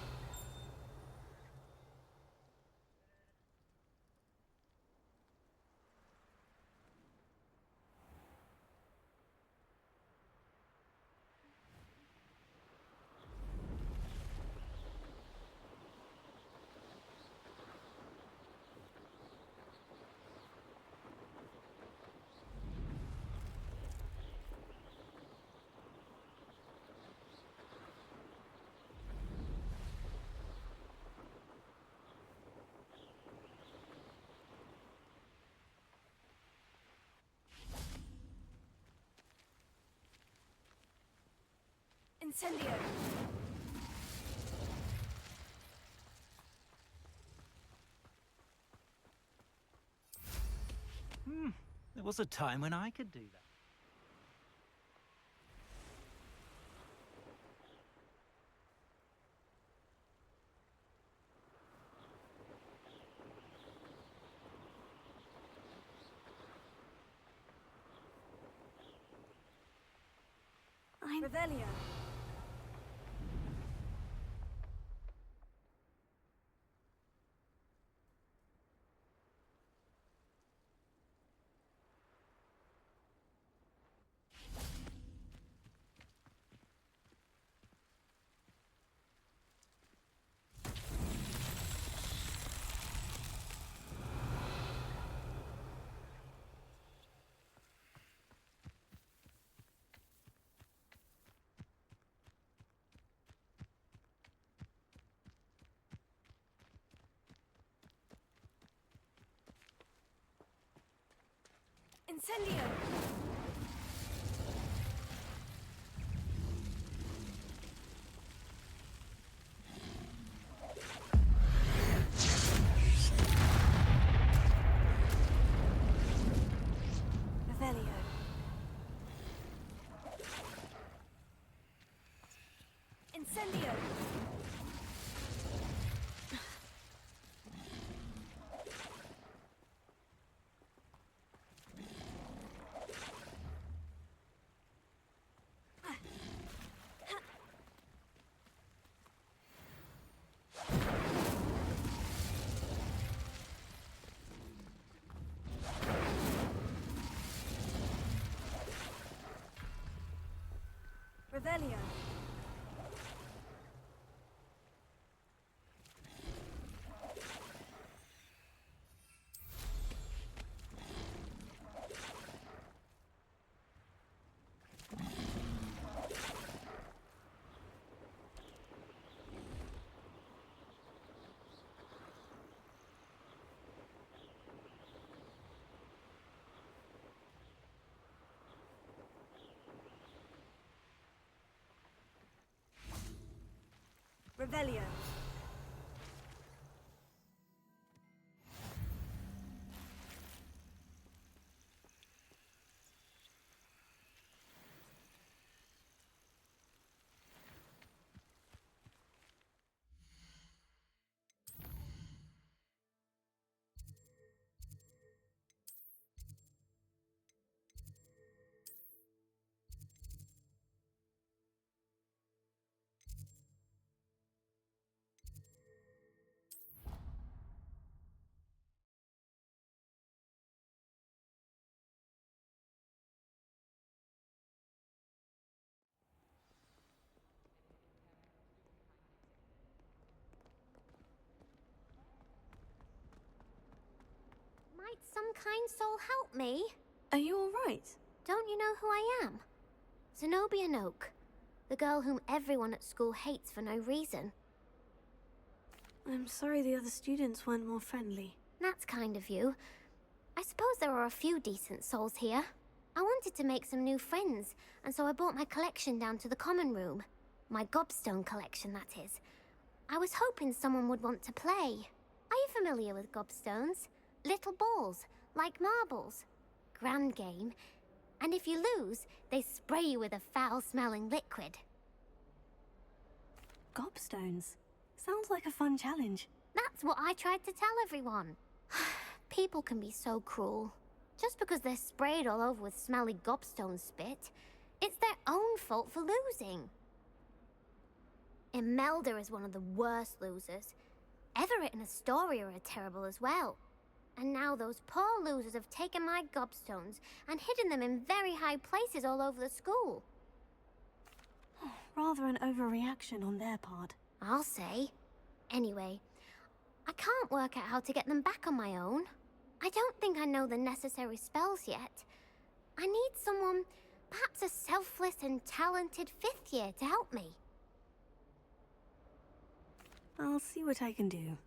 B: Incendio.
P: There was a time when I could do that.
B: I'm Revelio. Incendio! Revelio. Incendio! Revelio. Revelio.
L: Might some kind soul help me?
B: Are you all right?
L: Don't you know who I am? Zenobia Noak, the girl whom everyone at school hates for no reason.
B: I'm sorry the other students weren't more friendly.
L: That's kind of you. I suppose there are a few decent souls here. I wanted to make some new friends, and so I brought my collection down to the common room. My gobstone collection, that is. I was hoping someone would want to play. Are you familiar with gobstones? Little balls, like marbles. Grand game. And if you lose, they spray you with a foul-smelling liquid.
B: Gobstones? Sounds like a fun challenge.
L: That's what I tried to tell everyone. People can be so cruel. Just because they're sprayed all over with smelly gobstone spit, it's their own fault for losing. Imelda is one of the worst losers. Everett and Astoria are terrible as well. And now those poor losers have taken my gobstones and hidden them in very high places all over the school.
B: Rather an overreaction on their part.
L: I'll say. Anyway, I can't work out how to get them back on my own. I don't think I know the necessary spells yet. I need someone, perhaps a selfless and talented 5th year to help me.
B: I'll see what I can do.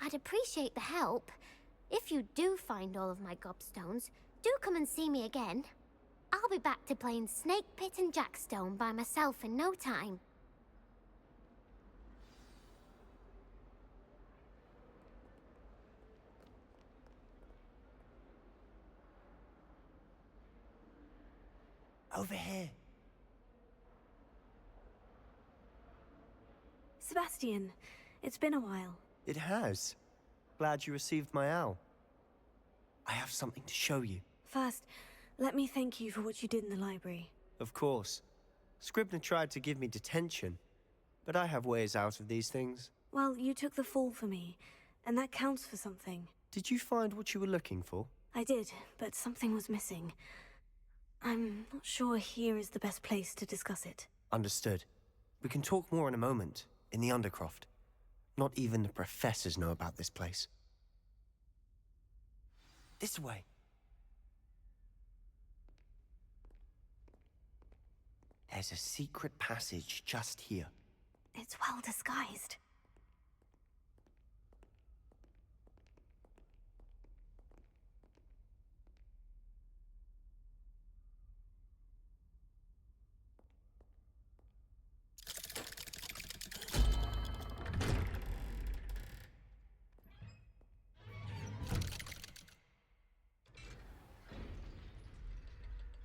L: I'd appreciate the help. If you do find all of my gobstones, do come and see me again. I'll be back to playing Snake Pit and Jackstone by myself in no time.
F: Over here.
B: Sebastian, it's been a while.
F: It has. Glad you received my owl. I have something to show you.
B: First, let me thank you for what you did in the library.
F: Of course. Scribner tried to give me detention, but I have ways out of these things.
B: Well, you took the fall for me, and that counts for something.
F: Did you find what you were looking for?
B: I did, but something was missing. I'm not sure here is the best place to discuss it.
F: Understood. We can talk more in a moment, in the Undercroft. Not even the professors know about this place. This way. There's a secret passage just here.
B: It's well disguised.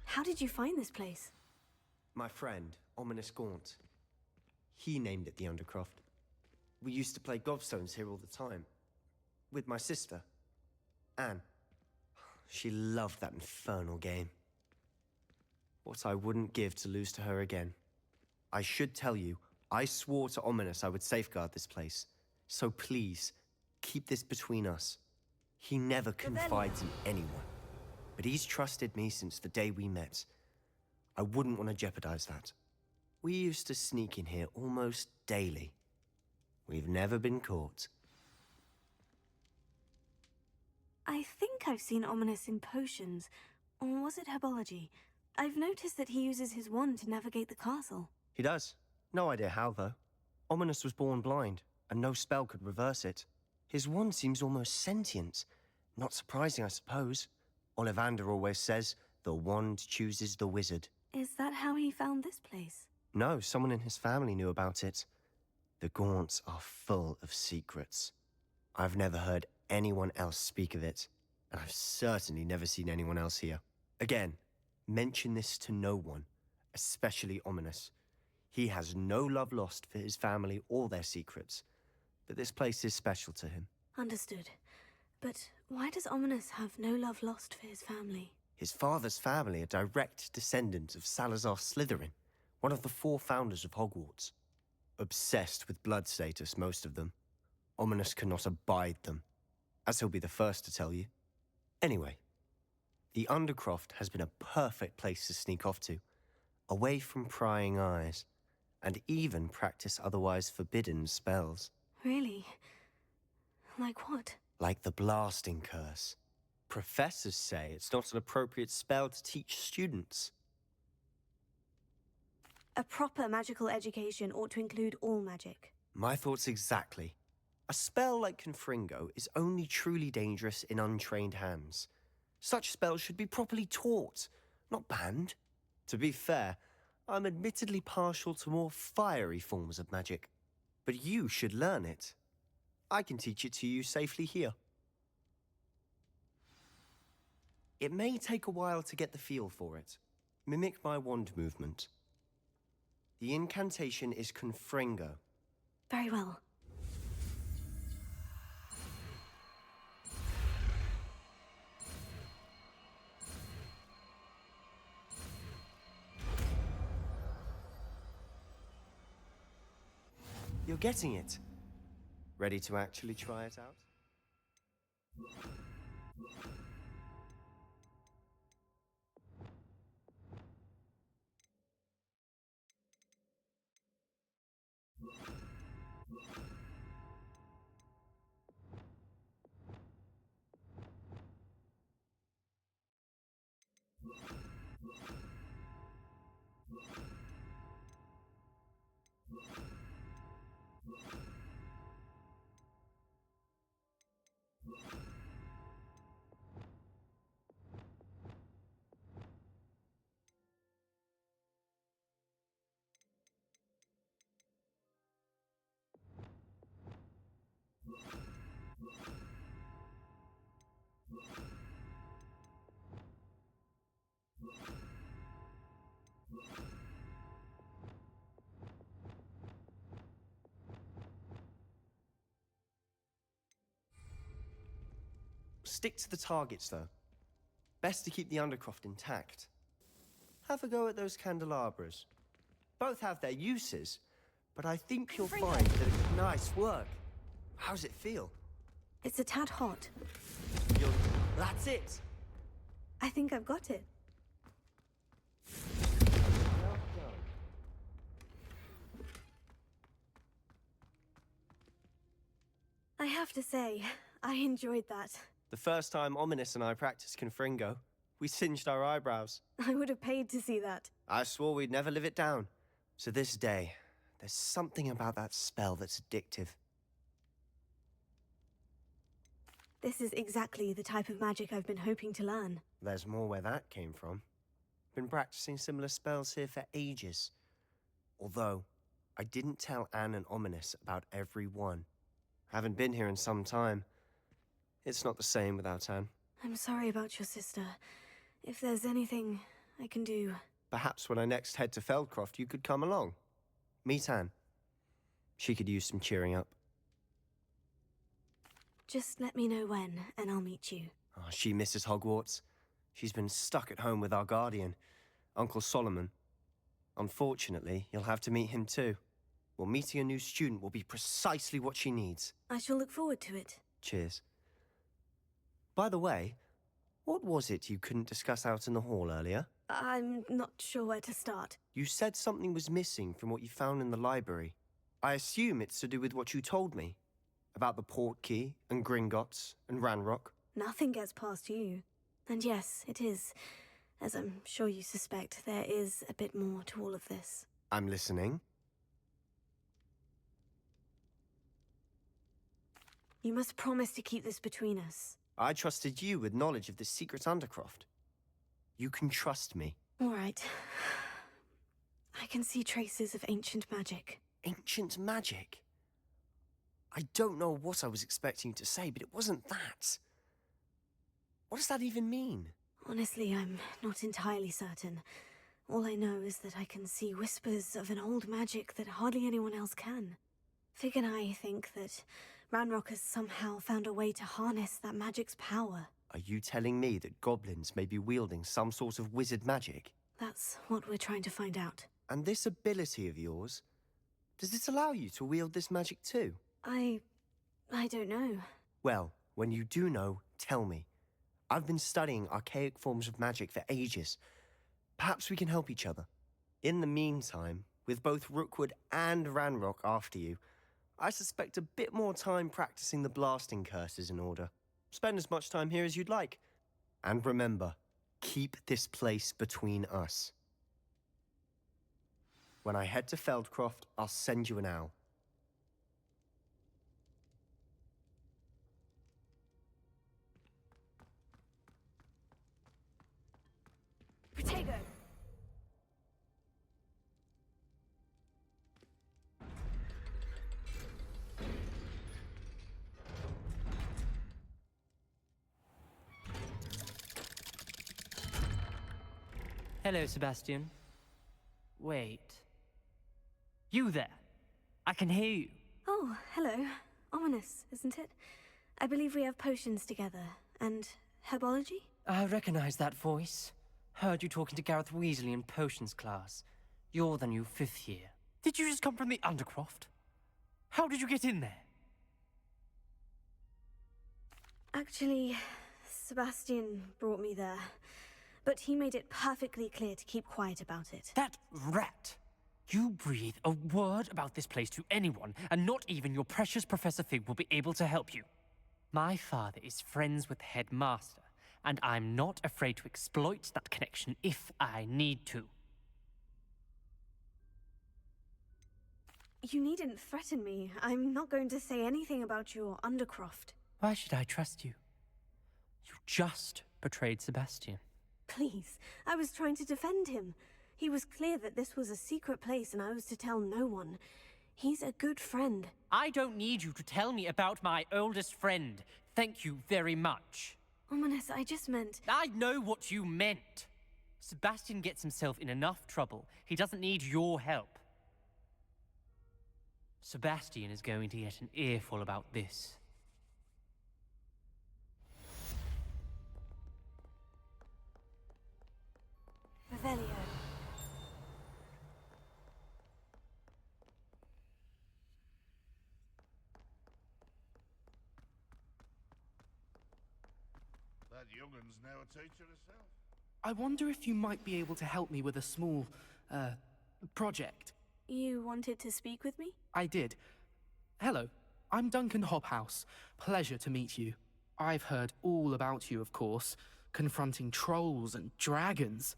B: How did you find this place?
F: My friend, Ominous Gaunt. He named it the Undercroft. We used to play gobstones here all the time. With my sister, Anne. She loved that infernal game. What I wouldn't give to lose to her again. I should tell you, I swore to Ominous I would safeguard this place. So please, keep this between us. He never confides in anyone. But he's trusted me since the day we met. I wouldn't want to jeopardize that. We used to sneak in here almost daily. We've never been caught.
B: I think I've seen Ominous in potions. Or was it herbology? I've noticed that he uses his wand to navigate the castle.
F: He does. No idea how, though. Ominous was born blind, and no spell could reverse it. His wand seems almost sentient. Not surprising, I suppose. Ollivander always says, the wand chooses the wizard.
B: Is that how he found this place?
F: No, someone in his family knew about it. The Gaunts are full of secrets. I've never heard anyone else speak of it, and I've certainly never seen anyone else here. Again, mention this to no one, especially Ominous. He has no love lost for his family or their secrets, but this place is special to him.
B: Understood. But why does Ominous have no love lost for his family?
F: His father's family are direct descendants of Salazar Slytherin, one of the 4 founders of Hogwarts. Obsessed with blood status, most of them. Ominous cannot abide them, as he'll be the first to tell you. Anyway, the Undercroft has been a perfect place to sneak off to, away from prying eyes, and even practice otherwise forbidden spells.
B: Really? Like what?
F: Like the Blasting Curse. Professors say it's not an appropriate spell to teach students.
B: A proper magical education ought to include all magic.
F: My thoughts exactly. A spell like Confringo is only truly dangerous in untrained hands. Such spells should be properly taught, not banned. To be fair, I'm admittedly partial to more fiery forms of magic. But you should learn it. I can teach it to you safely here. It may take a while to get the feel for it. Mimic my wand movement. The incantation is Confringo.
B: Very well.
F: You're getting it. Ready to actually try it out? Stick to the targets, though. Best to keep the Undercroft intact. Have a go at those candelabras. Both have their uses, but I think you'll find that it's nice work. How's it feel?
B: It's a tad hot.
F: That's it!
B: I think I've got it.
F: Well done.
B: I have to say, I enjoyed that.
F: The first time Ominous and I practiced Confringo, we singed our eyebrows.
B: I would have paid to see that.
F: I swore we'd never live it down. To this day, there's something about that spell that's addictive.
B: This is exactly the type of magic I've been hoping to learn.
F: There's more where that came from. Been practicing similar spells here for ages. Although, I didn't tell Anne and Ominous about every one. Haven't been here in some time. It's not the same without Anne.
B: I'm sorry about your sister. If there's anything I can do...
F: Perhaps when I next head to Feldcroft, you could come along. Meet Anne. She could use some cheering up.
B: Just let me know when, and I'll meet you.
F: Oh, she misses Hogwarts. She's been stuck at home with our guardian, Uncle Solomon. Unfortunately, you'll have to meet him too. Well, meeting a new student will be precisely what she needs.
B: I shall look forward to it.
F: Cheers. By the way, what was it you couldn't discuss out in the hall earlier?
B: I'm not sure where to start.
F: You said something was missing from what you found in the library. I assume it's to do with what you told me. About the Portkey, and Gringotts, and Ranrock.
B: Nothing gets past you. And yes, it is. As I'm sure you suspect, there is a bit more to all of this.
F: I'm listening.
B: You must promise to keep this between us.
F: I trusted you with knowledge of the secret Undercroft. You can trust me.
B: All right. I can see traces of ancient magic.
F: Ancient magic? I don't know what I was expecting you to say, but it wasn't that. What does that even mean?
B: Honestly, I'm not entirely certain. All I know is that I can see whispers of an old magic that hardly anyone else can. Fig and I think that Ranrock has somehow found a way to harness that magic's power.
F: Are you telling me that goblins may be wielding some sort of wizard magic?
B: That's what we're trying to find out.
F: And this ability of yours, does it allow you to wield this magic too?
B: I don't know.
F: Well, when you do know, tell me. I've been studying archaic forms of magic for ages. Perhaps we can help each other. In the meantime, with both Rookwood and Ranrock after you, I suspect a bit more time practicing the blasting curse is in order. Spend as much time here as you'd like. And remember, keep this place between us. When I head to Feldcroft, I'll send you an owl.
B: Protego!
Q: Hello, Sebastian. Wait. You there? I can hear you.
B: Oh, hello. Ominous, isn't it? I believe we have potions together. And herbology?
Q: I recognize that voice. Heard you talking to Gareth Weasley in potions class. You're the new 5th year. Did you just come from the Undercroft? How did you get in there?
B: Actually, Sebastian brought me there. But he made it perfectly clear to keep quiet about it.
Q: That rat! You breathe a word about this place to anyone, and not even your precious Professor Fig will be able to help you. My father is friends with the headmaster, and I'm not afraid to exploit that connection if I need to.
B: You needn't threaten me. I'm not going to say anything about your Undercroft.
Q: Why should I trust you? You just betrayed Sebastian.
B: Please, I was trying to defend him. He was clear that this was a secret place and I was to tell no one. He's a good friend.
Q: I don't need you to tell me about my oldest friend. Thank you very much.
B: Ominous, I just meant...
Q: I know what you meant. Sebastian gets himself in enough trouble. He doesn't need your help. Sebastian is going to get an earful about this.
B: Revelio.
N: That youngun's now a teacher herself.
J: I wonder if you might be able to help me with a small, project.
B: You wanted to speak with me?
J: I did. Hello, I'm Duncan Hobhouse. Pleasure to meet you. I've heard all about you, of course, confronting trolls and dragons.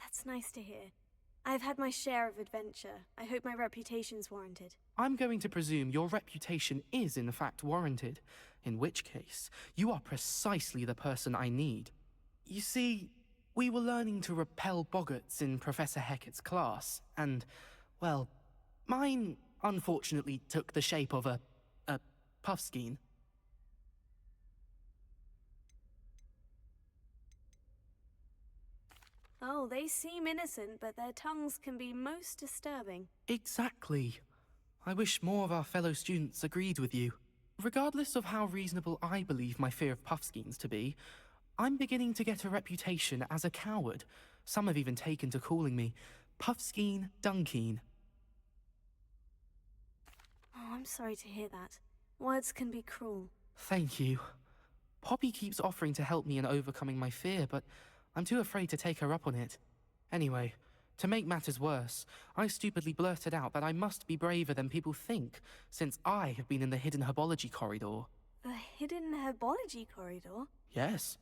B: That's nice to hear. I've had my share of adventure. I hope my reputation's warranted.
J: I'm going to presume your reputation is in fact warranted, in which case, you are precisely the person I need. You see, we were learning to repel boggarts in Professor Hecat's class, and, well, mine unfortunately took the shape of a puffskein.
B: Oh, they seem innocent, but their tongues can be most disturbing.
J: Exactly. I wish more of our fellow students agreed with you. Regardless of how reasonable I believe my fear of puffskeins to be, I'm beginning to get a reputation as a coward. Some have even taken to calling me Puffskeen Dunkeen.
B: Oh, I'm sorry to hear that. Words can be cruel.
J: Thank you. Poppy keeps offering to help me in overcoming my fear, but I'm too afraid to take her up on it. Anyway, to make matters worse, I stupidly blurted out that I must be braver than people think, since I have been in the hidden herbology corridor.
B: The hidden herbology corridor?
J: Yes.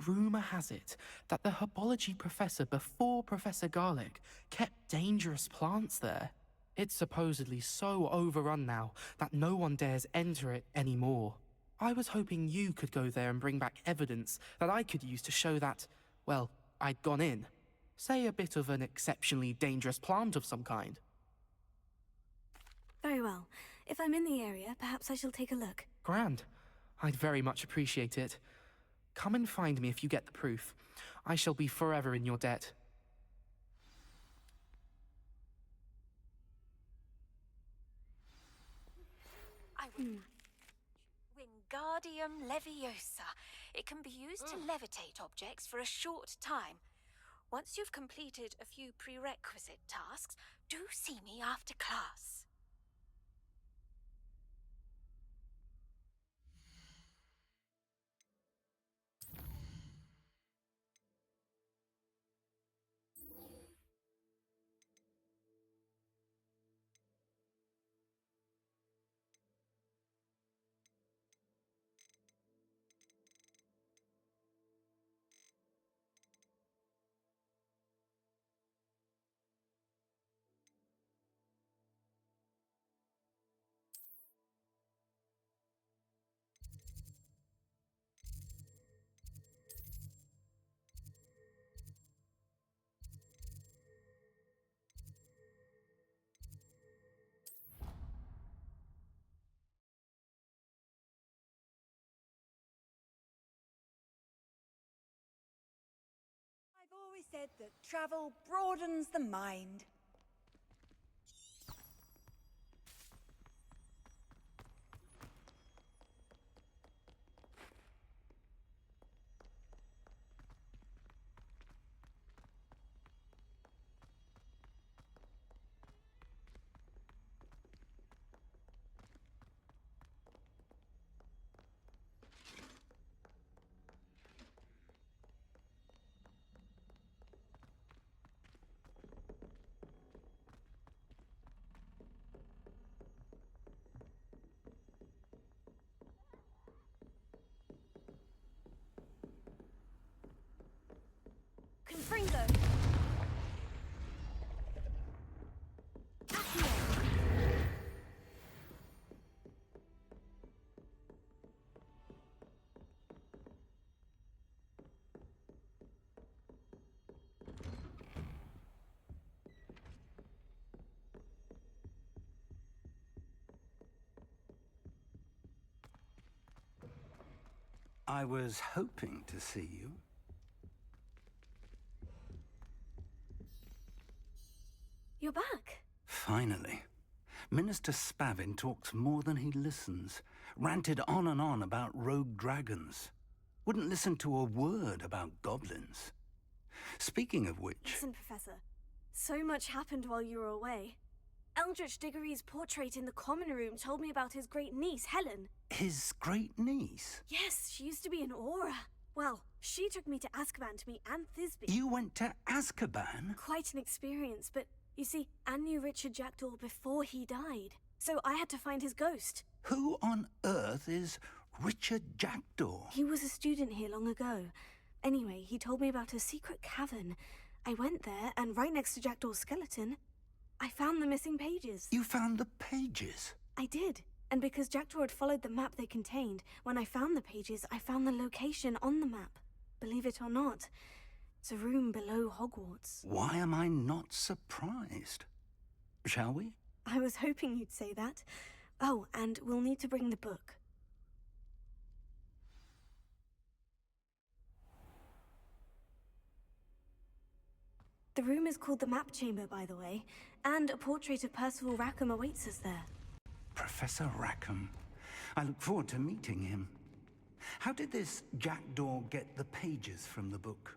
J: Rumor has it that the herbology professor before Professor Garlic kept dangerous plants there. It's supposedly so overrun now that no one dares enter it anymore. I was hoping you could go there and bring back evidence that I could use to show that, well, I'd gone in. Say a bit of an exceptionally dangerous plant of some kind.
B: Very If I'm in the area, perhaps I shall take a look.
J: Grand. I'd very much appreciate it. Come and find me if you get the proof. I shall be forever in your debt.
R: Wingardium Leviosa. It can be used to levitate objects for a short time. Once you've completed a few prerequisite tasks, do see me after class.
K: I've always said that travel broadens the mind.
B: Confringo!
S: I was hoping to see you.
B: You're back.
S: Finally. Minister Spavin talks more than he listens. Ranted on and on about rogue dragons. Wouldn't listen to a word about goblins. Speaking of which...
B: Listen, Professor. So much happened while you were away. Eldritch Diggory's portrait in the common room told me about his great niece, Helen.
S: His great niece?
B: Yes, she used to be an Aura. Well, she took me to Azkaban to meet Anne Thisbe.
S: You went to Azkaban?
B: Quite an experience, but you see, Anne knew Richard Jackdaw before he died. So I had to find his ghost.
S: Who on earth is Richard Jackdaw?
B: He was a student here long ago. Anyway, he told me about a secret cavern. I went there, and right next to Jackdaw's skeleton, I found the missing pages.
S: You found the pages?
B: I did. And because Jackdaw had followed the map they contained, when I found the pages, I found the location on the map. Believe it or not, it's a room below Hogwarts.
S: Why am I not surprised? Shall we?
B: I was hoping you'd say that. Oh, and we'll need to bring the book. The room is called the Map Chamber, by the way, and a portrait of Percival Rackham awaits us there.
S: Professor Rackham. I look forward to meeting him. How did this Jackdaw get the pages from the book?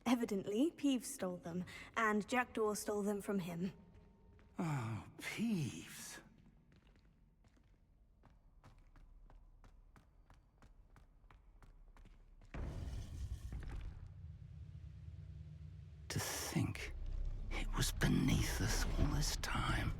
B: Evidently, Peeves stole them, and Jackdaw stole them from him.
S: Oh, Peeves. To think it was beneath us all this time.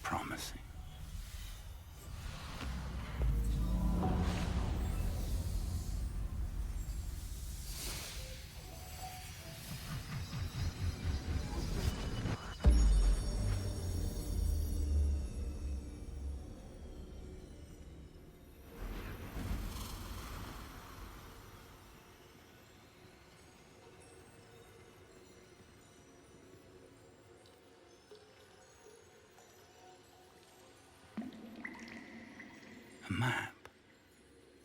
S: promising. A map.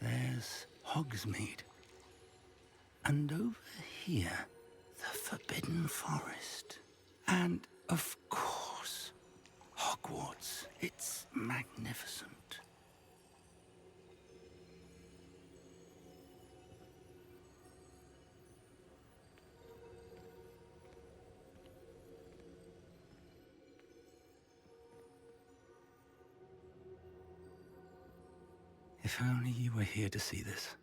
S: There's Hogsmeade. And over here, the Forbidden Forest. And, of course, Hogwarts. It's magnificent. If only you were here to see this.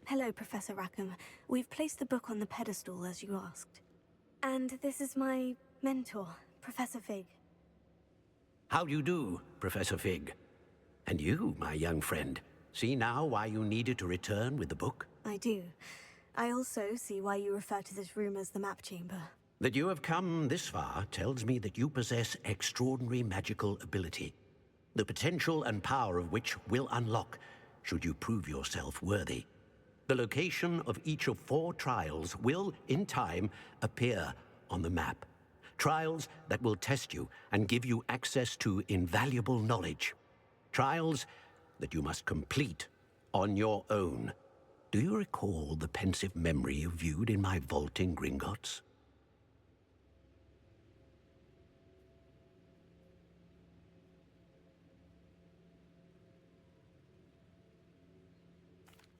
B: Hello, Professor Rackham. We've placed the book on the pedestal as you asked. And this is my mentor, Professor Fig.
G: How do you do, Professor Fig? And you, my young friend, see now why you needed to return with the book?
B: I do. I also see why you refer to this room as the map chamber.
G: That you have come this far tells me that you possess extraordinary magical ability, the potential and power of which will unlock should you prove yourself worthy. The location of each of 4 trials will, in time, appear on the map. Trials that will test you and give you access to invaluable knowledge. Trials that you must complete on your own. Do you recall the pensive memory you viewed in my vault in Gringotts?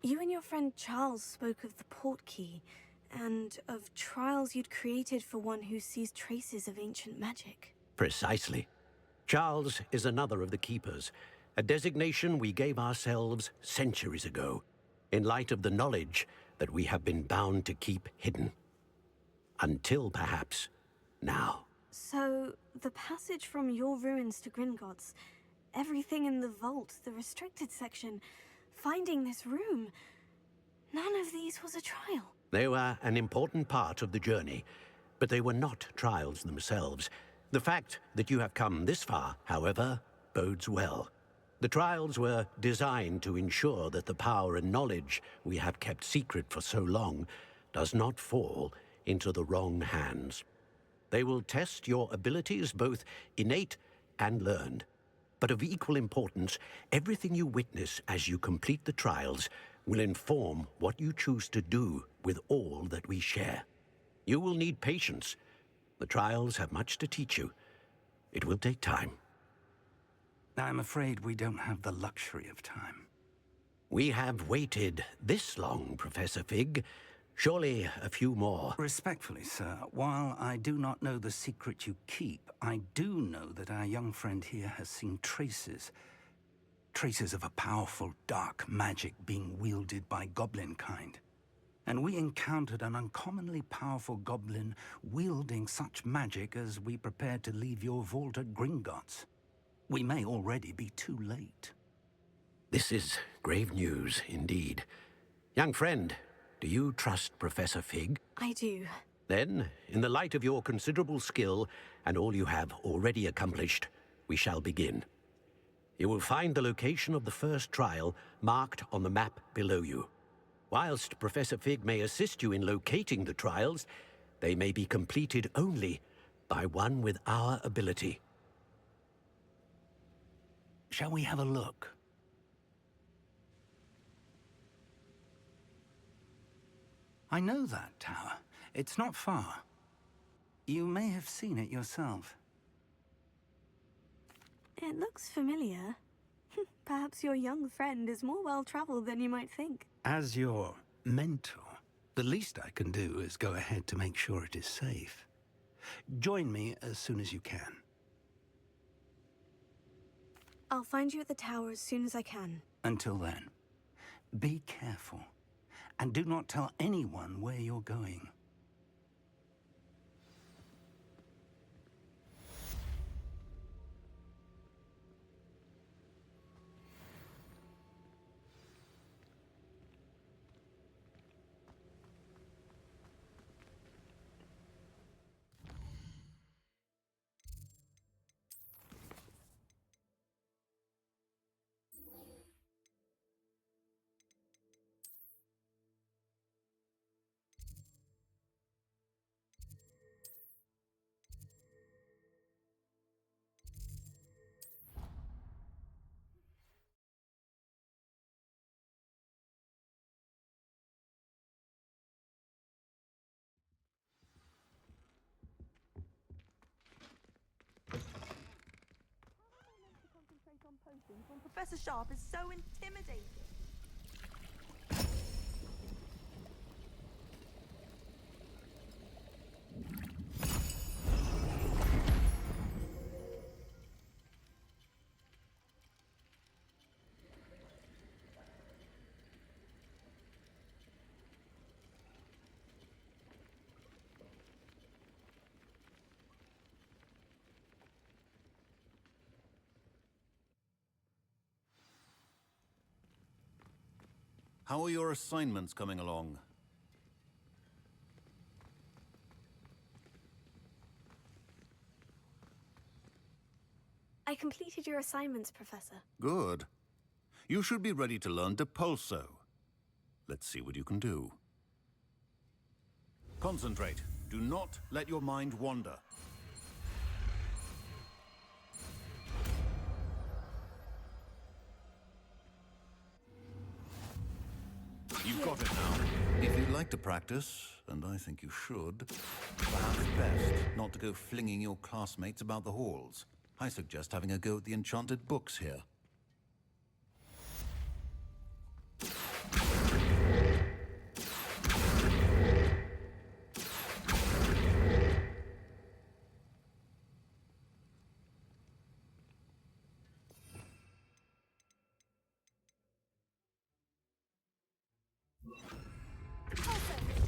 B: You and your friend Charles spoke of the portkey, and of trials you'd created for one who sees traces of ancient magic.
G: Precisely. Charles is another of the Keepers, a designation we gave ourselves centuries ago, in light of the knowledge that we have been bound to keep hidden. Until, perhaps, now.
B: So, the passage from your ruins to Gringotts, everything in the vault, the restricted section, finding this room, none of these was a trial.
G: They were an important part of the journey, but they were not trials themselves. The fact that you have come this far, however, bodes well. The trials were designed to ensure that the power and knowledge we have kept secret for so long does not fall into the wrong hands. They will test your abilities, both innate and learned. But of equal importance, everything you witness as you complete the trials will inform what you choose to do with all that we share. You will need patience. The trials have much to teach you. It will take time.
S: I'm afraid we don't have the luxury of time.
G: We have waited this long, Professor Fig. Surely a few more.
S: Respectfully, sir, while I do not know the secret you keep, I do know that our young friend here has seen traces. Traces of a powerful dark magic being wielded by goblin kind. And we encountered an uncommonly powerful goblin wielding such magic as we prepared to leave your vault at Gringotts. We may already be too late.
G: This is grave news, indeed. Young friend, do you trust Professor Fig?
B: I do.
G: Then, in the light of your considerable skill and all you have already accomplished, we shall begin. You will find the location of the first trial marked on the map below you. Whilst Professor Fig may assist you in locating the trials, they may be completed only by one with our ability.
S: Shall we have a look? I know that tower. It's not far. You may have seen it yourself.
B: It looks familiar. Perhaps your young friend is more well-traveled than you might think.
S: As your mentor, the least I can do is go ahead to make sure it is safe. Join me as soon as you can.
B: I'll find you at the tower as soon as I can.
S: Until then, be careful And do not tell anyone where you're going.
K: Concentrate on potions when Professor Sharp is so intimidating.
A: How are your assignments coming along?
B: I completed your assignments, Professor.
A: Good. You should be ready to learn Depulso. Let's see what you can do. Concentrate. Do not let your mind wander. You've got it now. If you'd like to practice, and I think you should, perhaps best not to go flinging your classmates about the halls. I suggest having a go at the enchanted books here.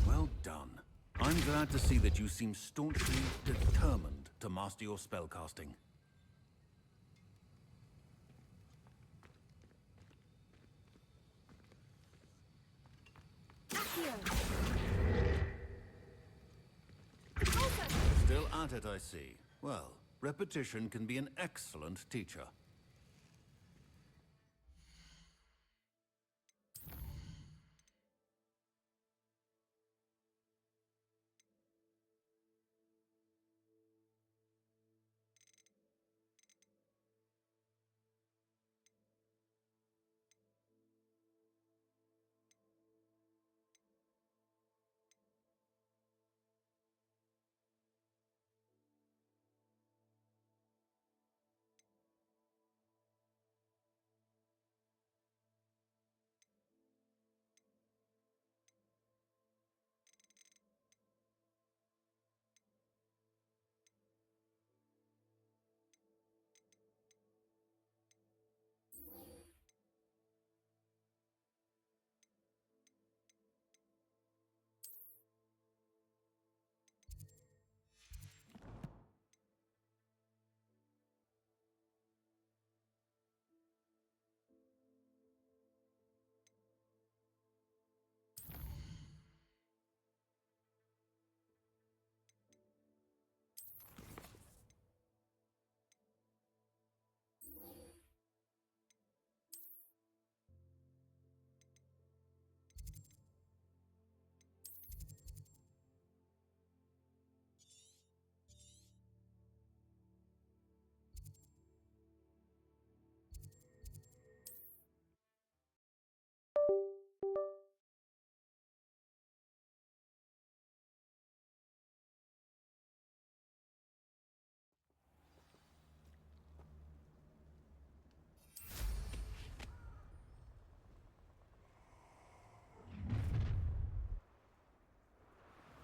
A: Well done. I'm glad to see that you seem staunchly determined to master your spellcasting. Still at it, I see. Well, repetition can be an excellent teacher.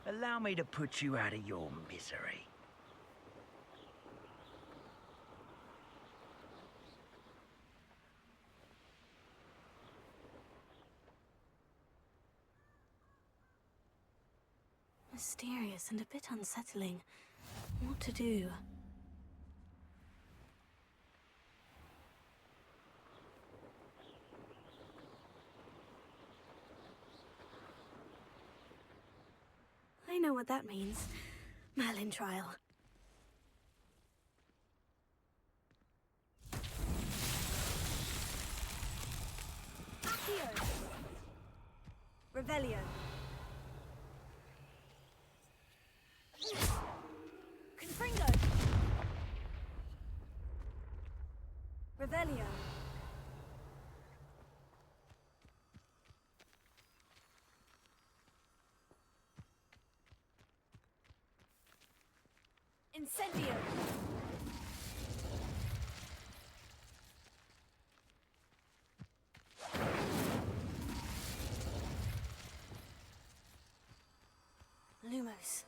P: Allow me to put you out of your misery.
B: mysterious and a bit unsettling. What to do? I know what that means. Merlin trial. Accio! Revelio. Confringo! Revelio. Incendio! Lumos.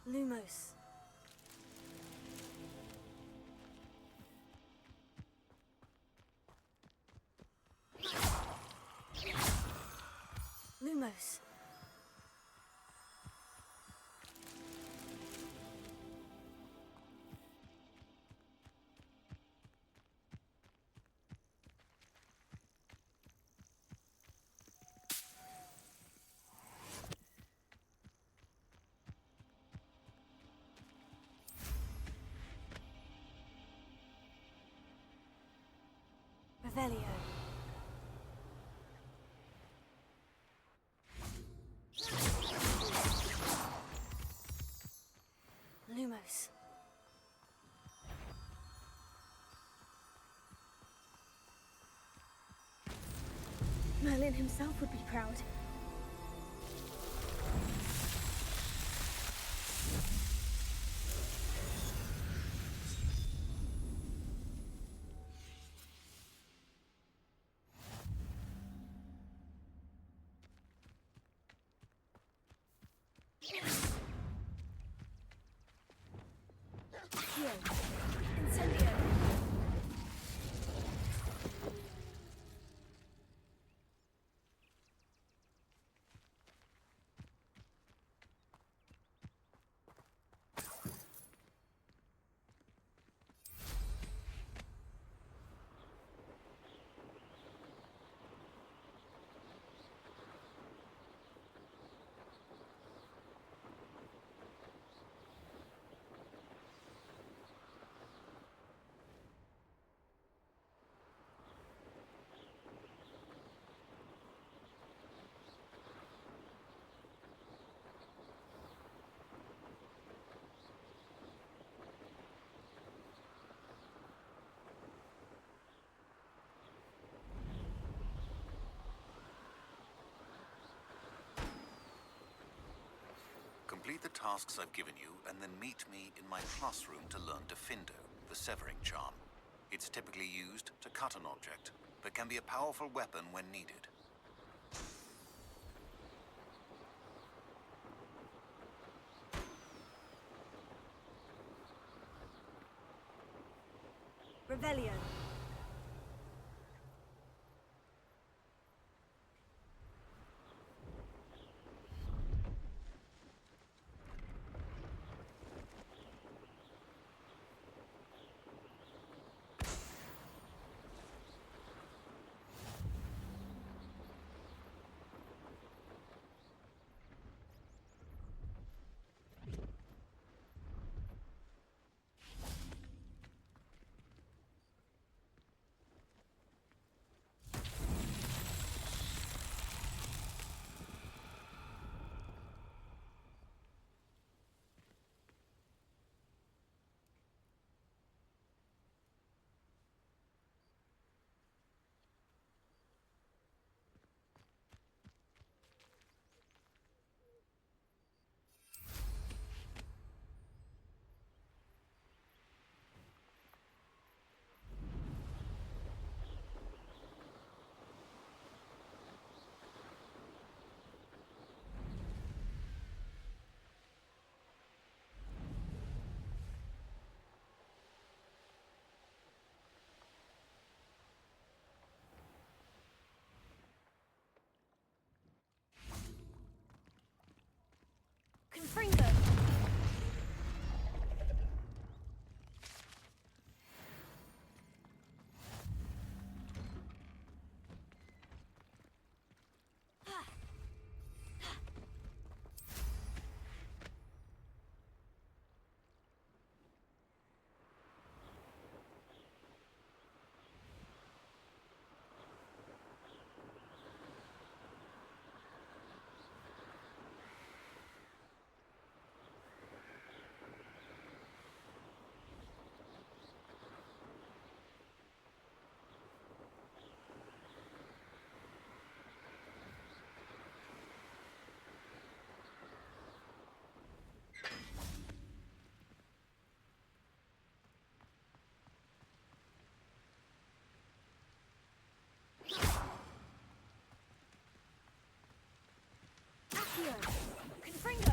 B: Lumos. Lumos. Revelio. Lumos. Merlin himself would be proud. Accio. Incendio.
A: Complete the tasks I've given you, and then meet me in my classroom to learn Defindo, the severing charm. It's typically used to cut an object, but can be a powerful weapon when needed.
B: Revelio.
K: Here. Confringo!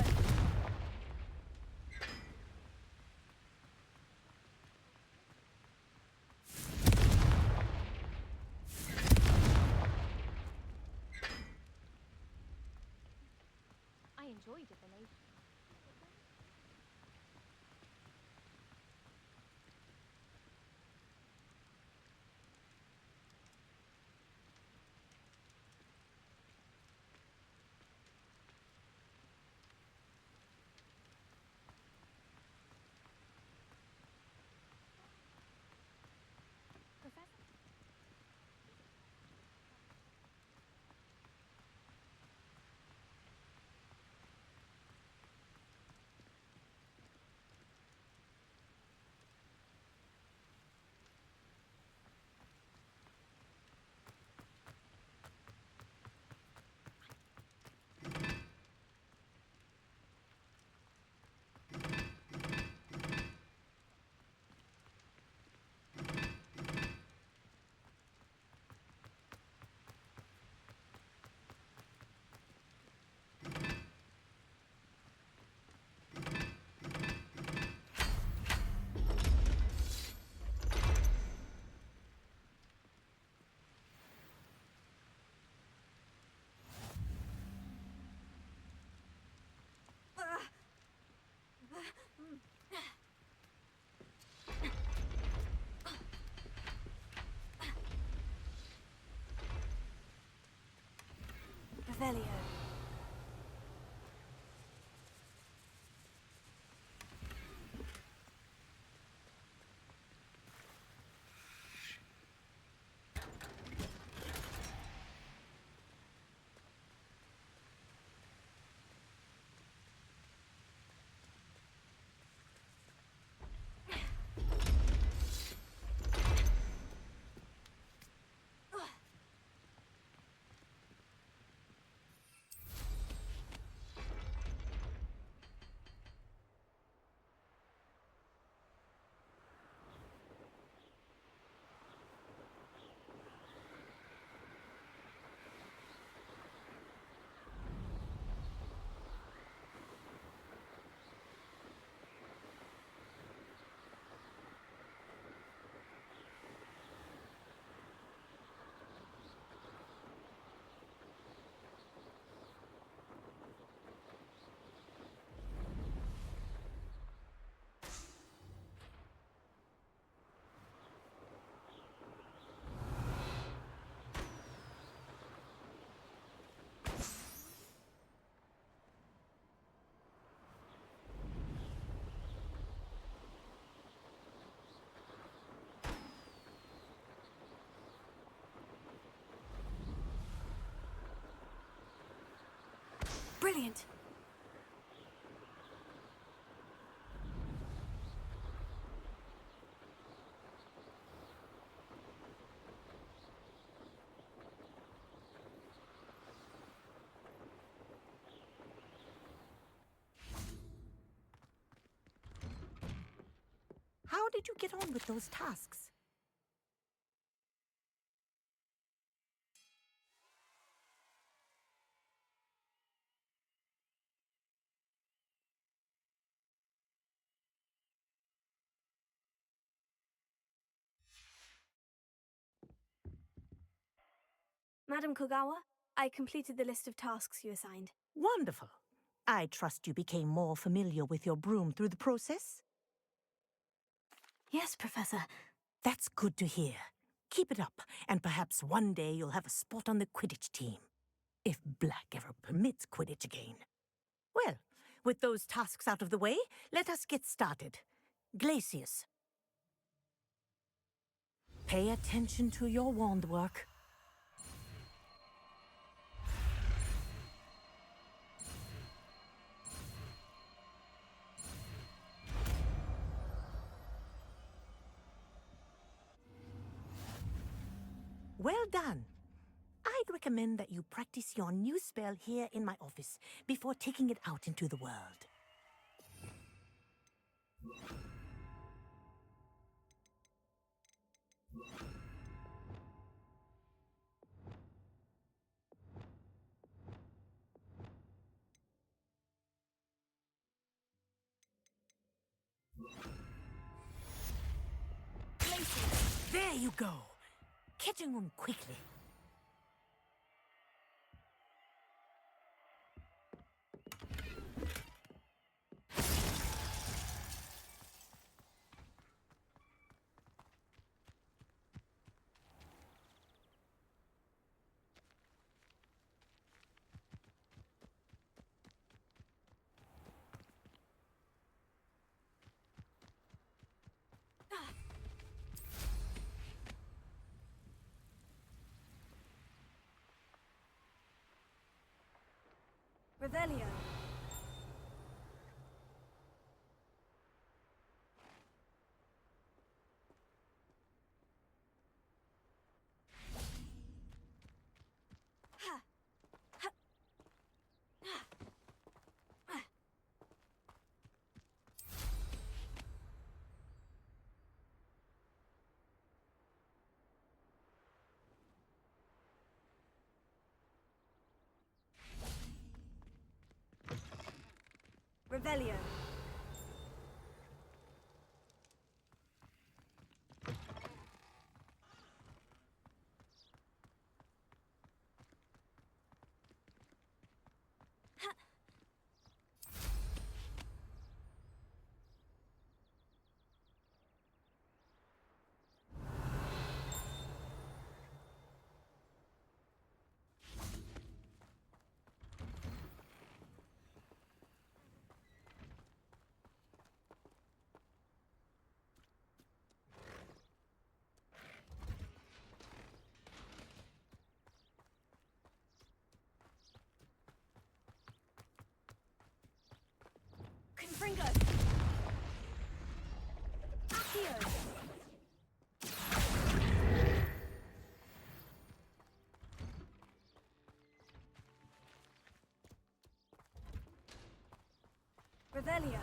L: I enjoy divination.
B: Revelio. Brilliant.
D: How did you get on with those tasks?
B: Madam Kogawa, I completed the list of tasks you assigned.
D: Wonderful. I trust you became more familiar with your broom through the process?
B: Yes, Professor.
D: That's good to hear. Keep it up, and perhaps one day you'll have a spot on the Quidditch team. If Black ever permits Quidditch again. Well, with those tasks out of the way, let us get started. Glacius. Pay attention to your wand work. Well done. I'd recommend that you practice your new spell here in my office before taking it out into the world. There you go. Kitchen room quickly.
B: Revelio. Revelio. Confringo. Accio. Revelio.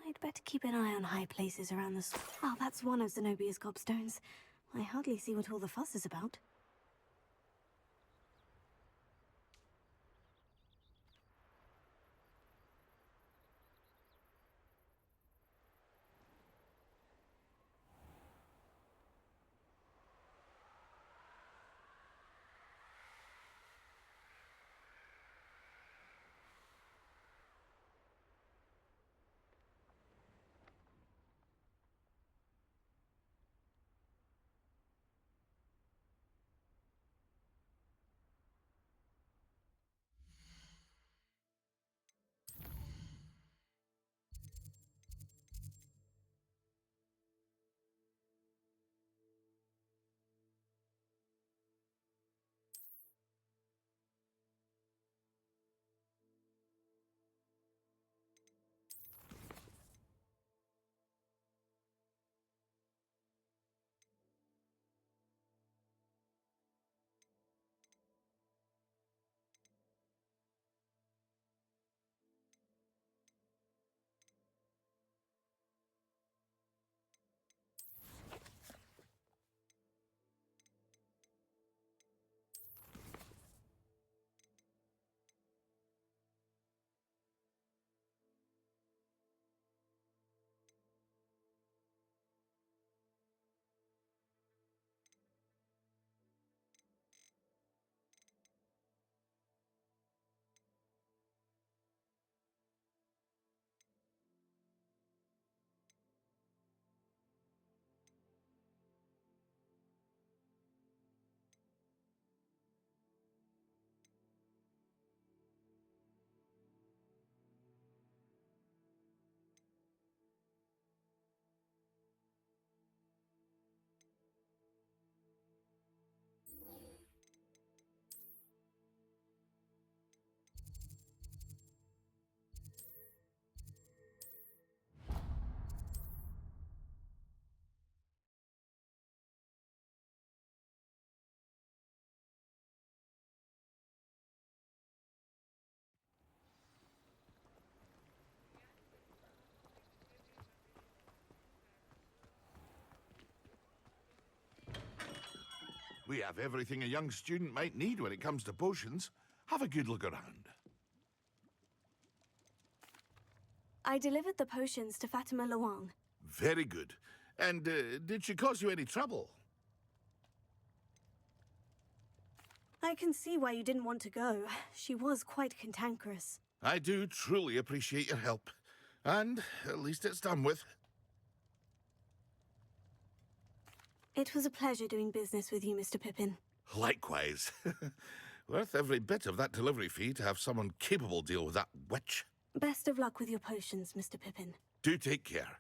B: I'd better keep an eye on high places around the... Oh, that's one of Zenobia's gobstones. I hardly see what all the fuss is about.
N: We have everything a young student might need when it comes to potions. Have a good look around.
B: I delivered the potions to Fatima Luang.
N: Very good. And did she cause you any trouble?
B: I can see why you didn't want to go. She was quite cantankerous.
N: I do truly appreciate your help. And at least it's done with.
B: It was a pleasure doing business with you, Mr. Pippin.
N: Likewise. Worth every bit of that delivery fee to have someone capable deal with that witch.
B: Best of luck with your potions, Mr. Pippin.
N: Do take care.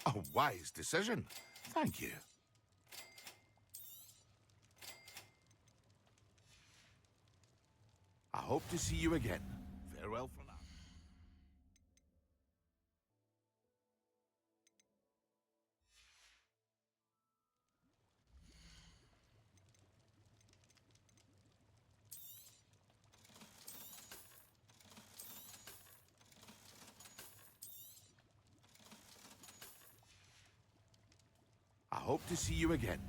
N: A wise decision. Thank you. I hope to see you again. Farewell for now. I hope to see you again.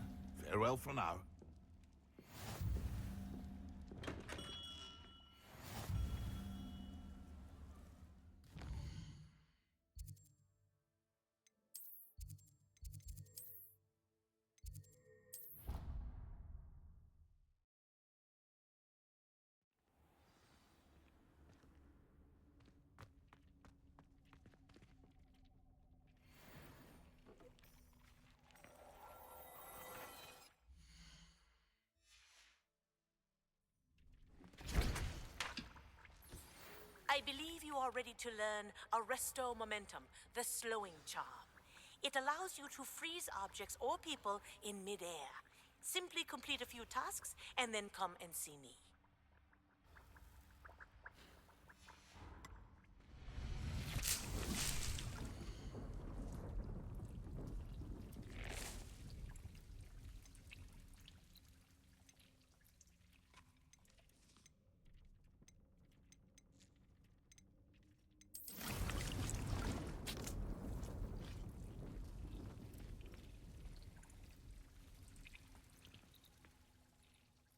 N: Farewell for now.
D: you are ready to learn Arresto Momentum, the slowing charm. It allows you to freeze objects or people in midair. Simply complete a few tasks and then come and see me.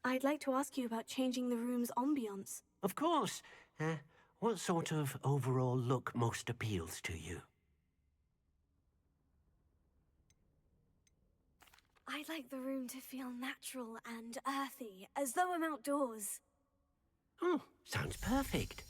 B: I'd like to ask you about changing the room's ambiance.
G: Of course. What sort of overall look most appeals to you?
B: I'd like the room to feel natural and earthy, as though I'm outdoors.
G: Oh, sounds perfect.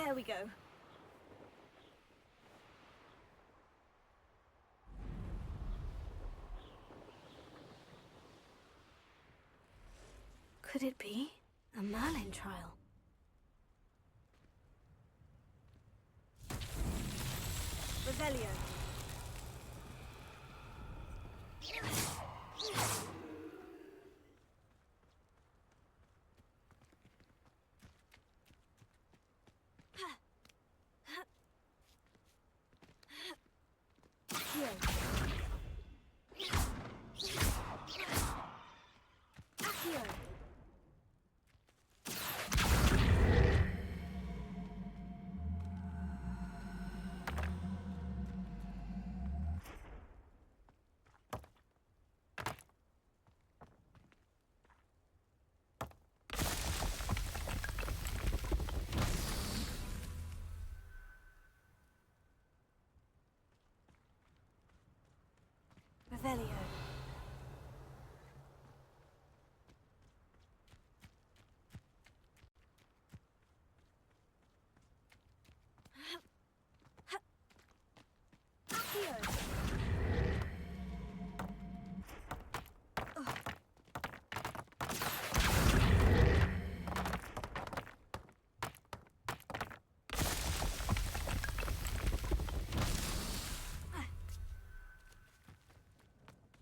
B: There we go. Could it be a Merlin trial? Revelio. Revelio.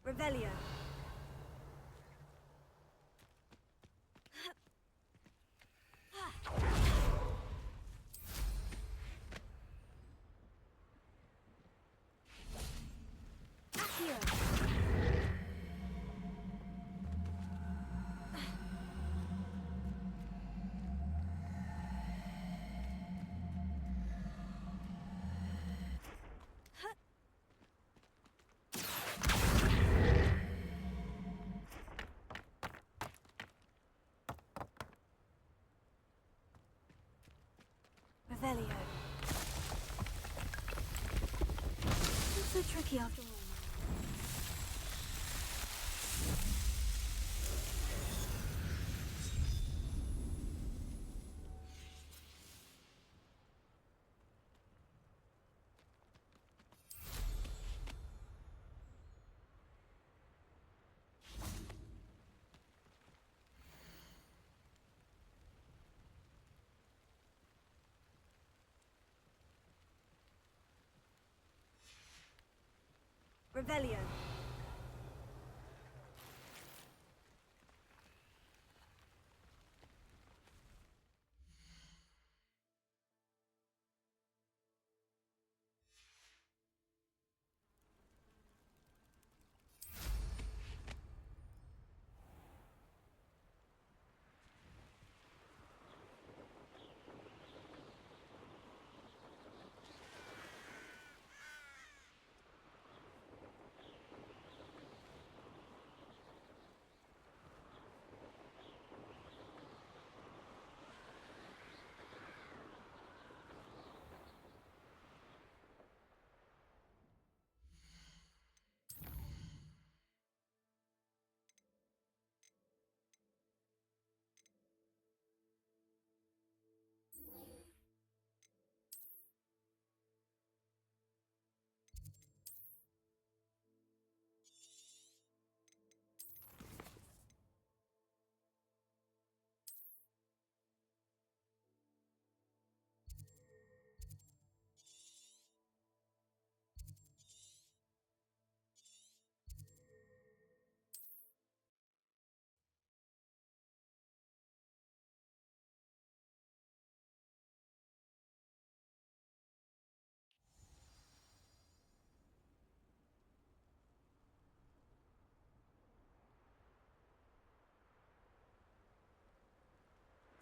B: Revelio. Revelio. Not so tricky after all. Revelio.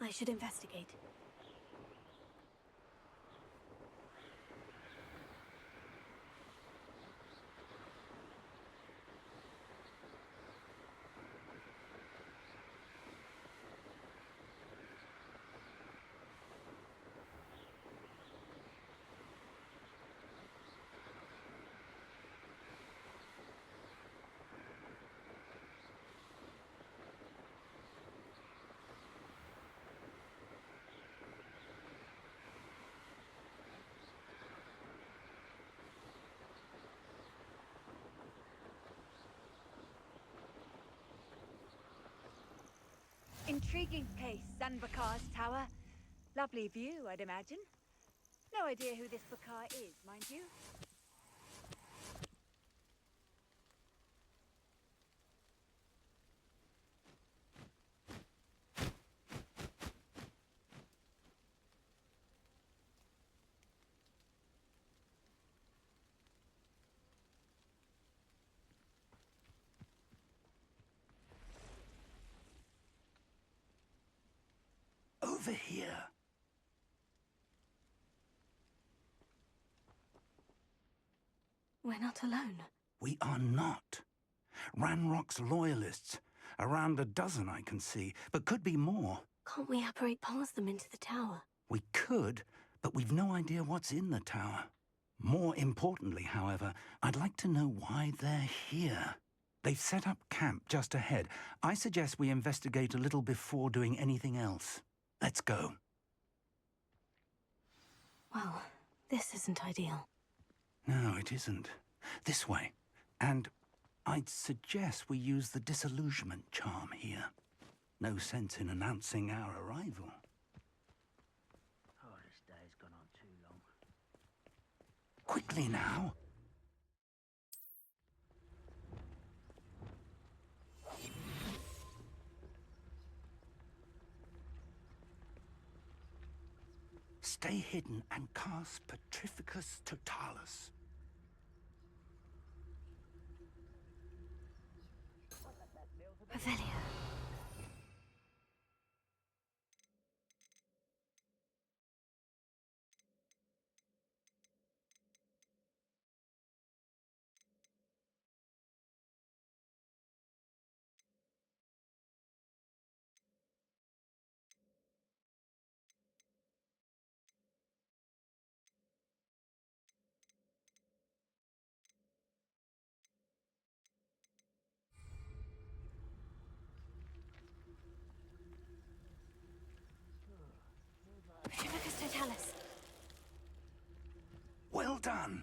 B: I should investigate.
T: Intriguing place, Sanbakar's tower. Lovely view, I'd imagine. No idea who this Bakar is, mind you.
S: Over here.
B: We're not alone.
S: We are not. Ranrock's loyalists. Around a dozen I can see, but could be more.
B: Can't we apparate past them into the tower?
S: We could, but we've no idea what's in the tower. More importantly, however, I'd like to know why they're here. They've set up camp just ahead. I suggest we investigate a little before doing anything else. Let's go.
B: Well, this isn't ideal.
S: No, it isn't. This way. And I'd suggest we use the disillusionment charm here. No sense in announcing our arrival.
P: Oh, this day's gone on too long.
S: Quickly now. Stay hidden and cast Petrificus Totalis.
B: Revelio. Petrificus Totalis.
S: Well done.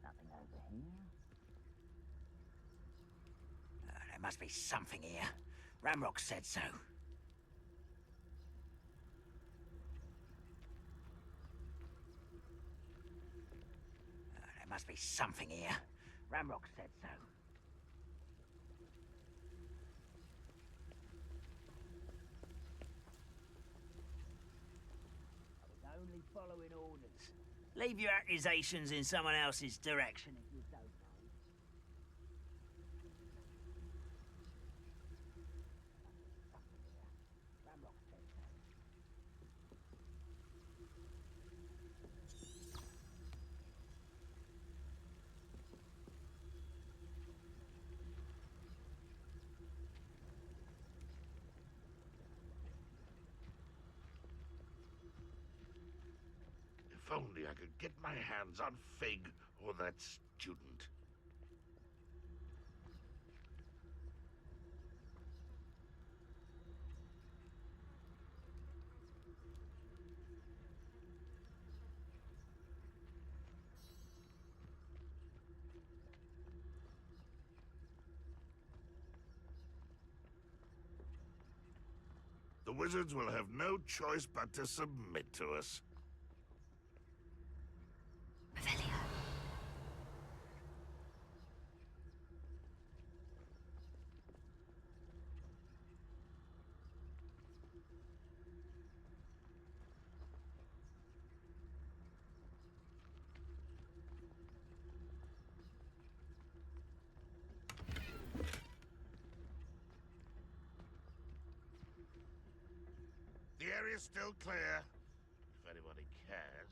P: Nothing over here.
M: There must be something here. Ramrock said so. There must be something here. Ramrock said so. I was only following orders. Leave your accusations in someone else's direction if you don't mind. Ramrock said so.
N: If only I could get my hands on Fig or that student. The wizards will have no choice but to submit to us.
B: Revelio.
N: The area's still clear, if anybody cares.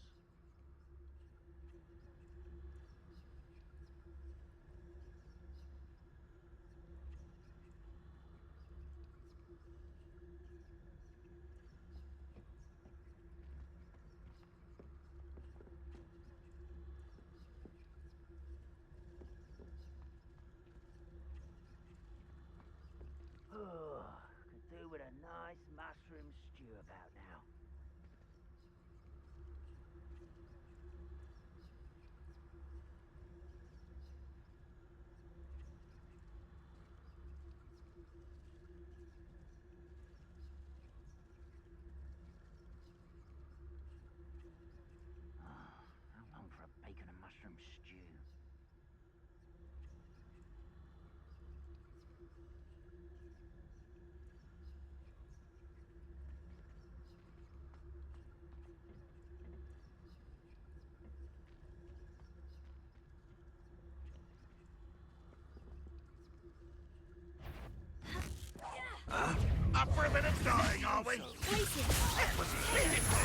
N: That was pitiful!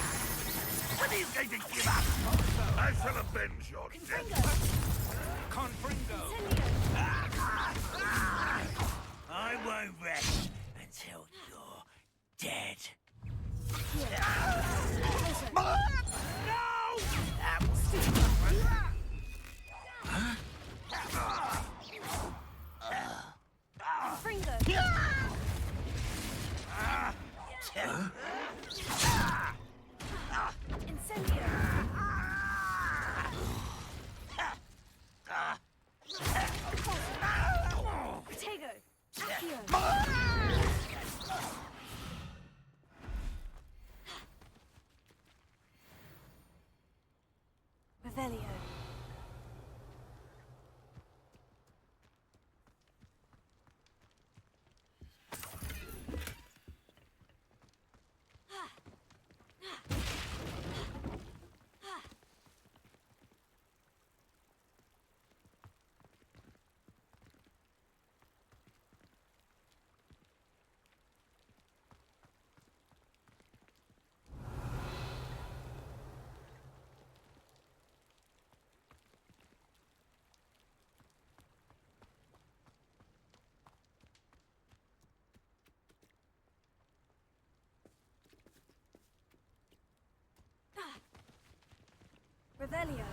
N: When are you going to give up? I shall avenge your death.
M: Confringo! I won't rest until you're dead.
B: Revelio. Revelio.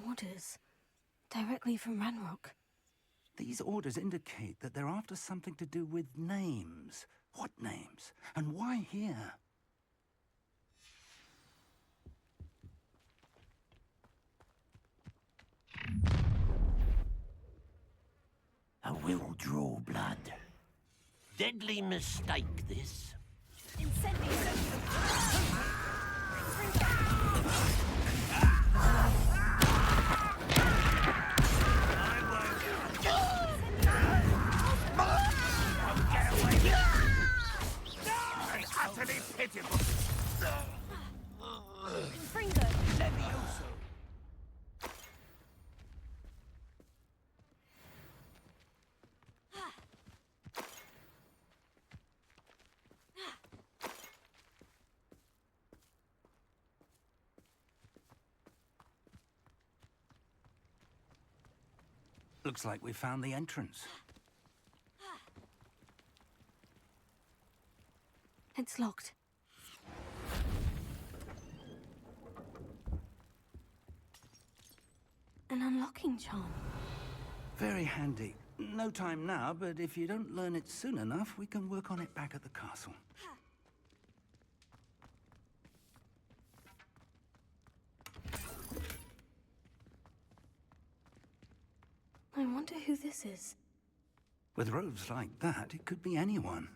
B: Orders. Directly from Ranrock.
S: These orders indicate that they're after something to do with names. What names? And why here?
G: I will draw blood. Deadly mistake, this.
N: Utterly pitiful!
M: Levioso!
S: Looks like we found the entrance.
B: It's locked. An unlocking charm.
S: Very handy. No time now, but if you don't learn it soon enough, we can work on it back at the castle.
B: I wonder who this is.
S: With robes like that, it could be anyone.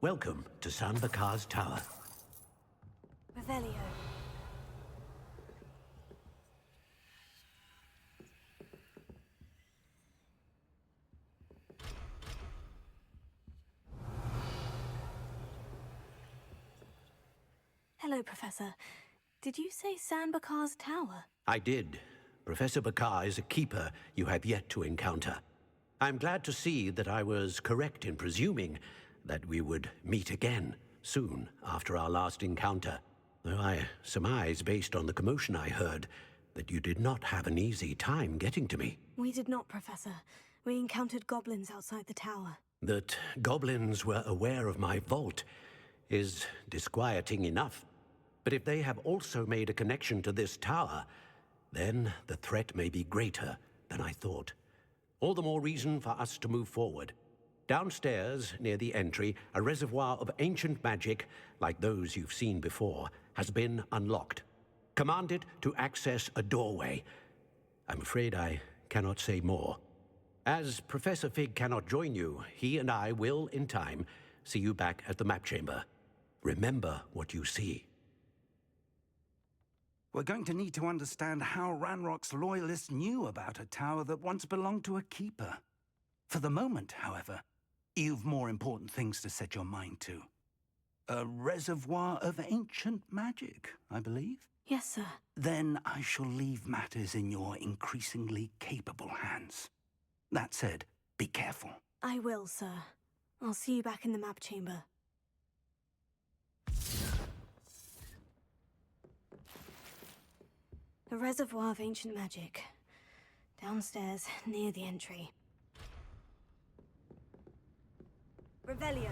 G: Welcome to San Bakar's Tower.
B: Revelio. Hello, Professor. Did you say San Bakar's Tower?
G: I did. Professor Bakar is a keeper you have yet to encounter. I'm glad to see that I was correct in presuming that we would meet again soon after our last encounter. Though I surmise, based on the commotion I heard, that you did not have an easy time getting to me.
B: We did not, Professor. We encountered goblins outside the tower.
G: That goblins were aware of my vault is disquieting enough. But if they have also made a connection to this tower, then the threat may be greater than I thought. All the more reason for us to move forward. Downstairs, near the entry, a reservoir of ancient magic, like those you've seen before, has been unlocked. Commanded to access a doorway. I'm afraid I cannot say more. As Professor Fig cannot join you, he and I will, in time, see you back at the map chamber. Remember what you see.
S: We're going to need to understand how Ranrock's loyalists knew about a tower that once belonged to a keeper. For the moment, however, you've more important things to set your mind to. A reservoir of ancient magic, I believe?
B: Yes, sir.
S: Then I shall leave matters in your increasingly capable hands. That said, be careful.
B: I will, sir. I'll see you back in the map chamber. A reservoir of ancient magic. Downstairs, near the entry. Revelio.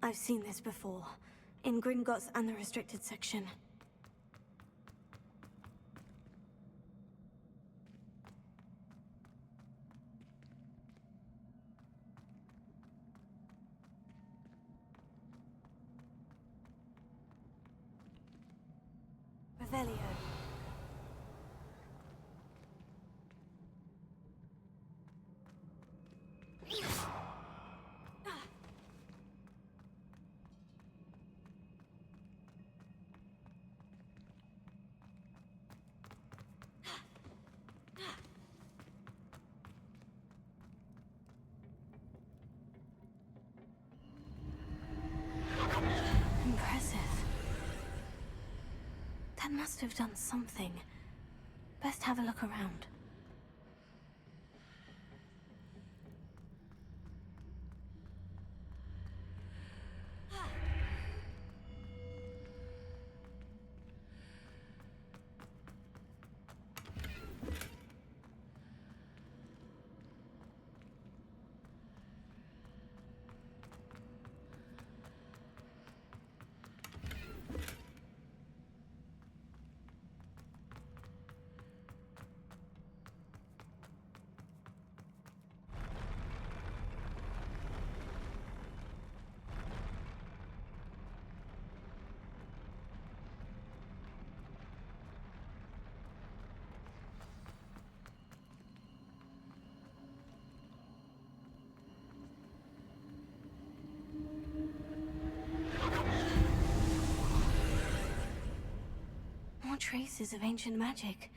B: I've seen this before, in Gringotts and the restricted section. Revelio. Impressive. That must have done something. Best have a look around. More traces of ancient magic.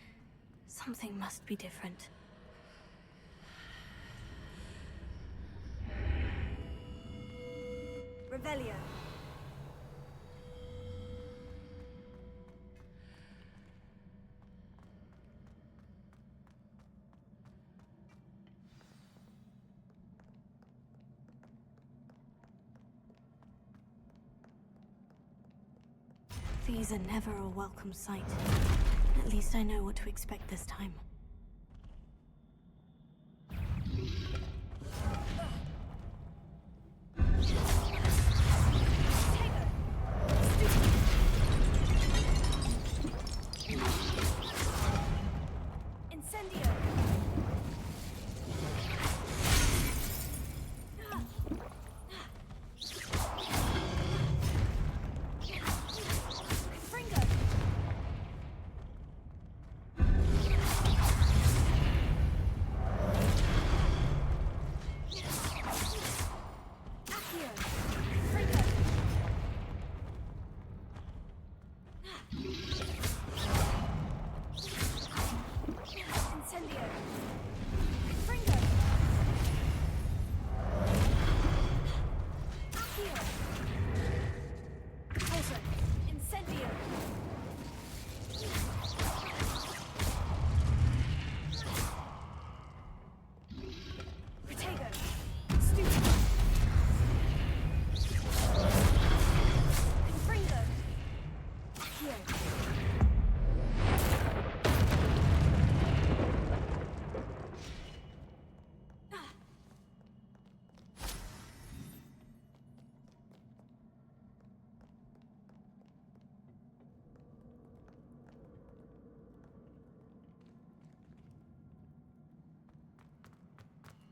B: Something must be different. Revelio. These are never a welcome sight. At least I know what to expect this time.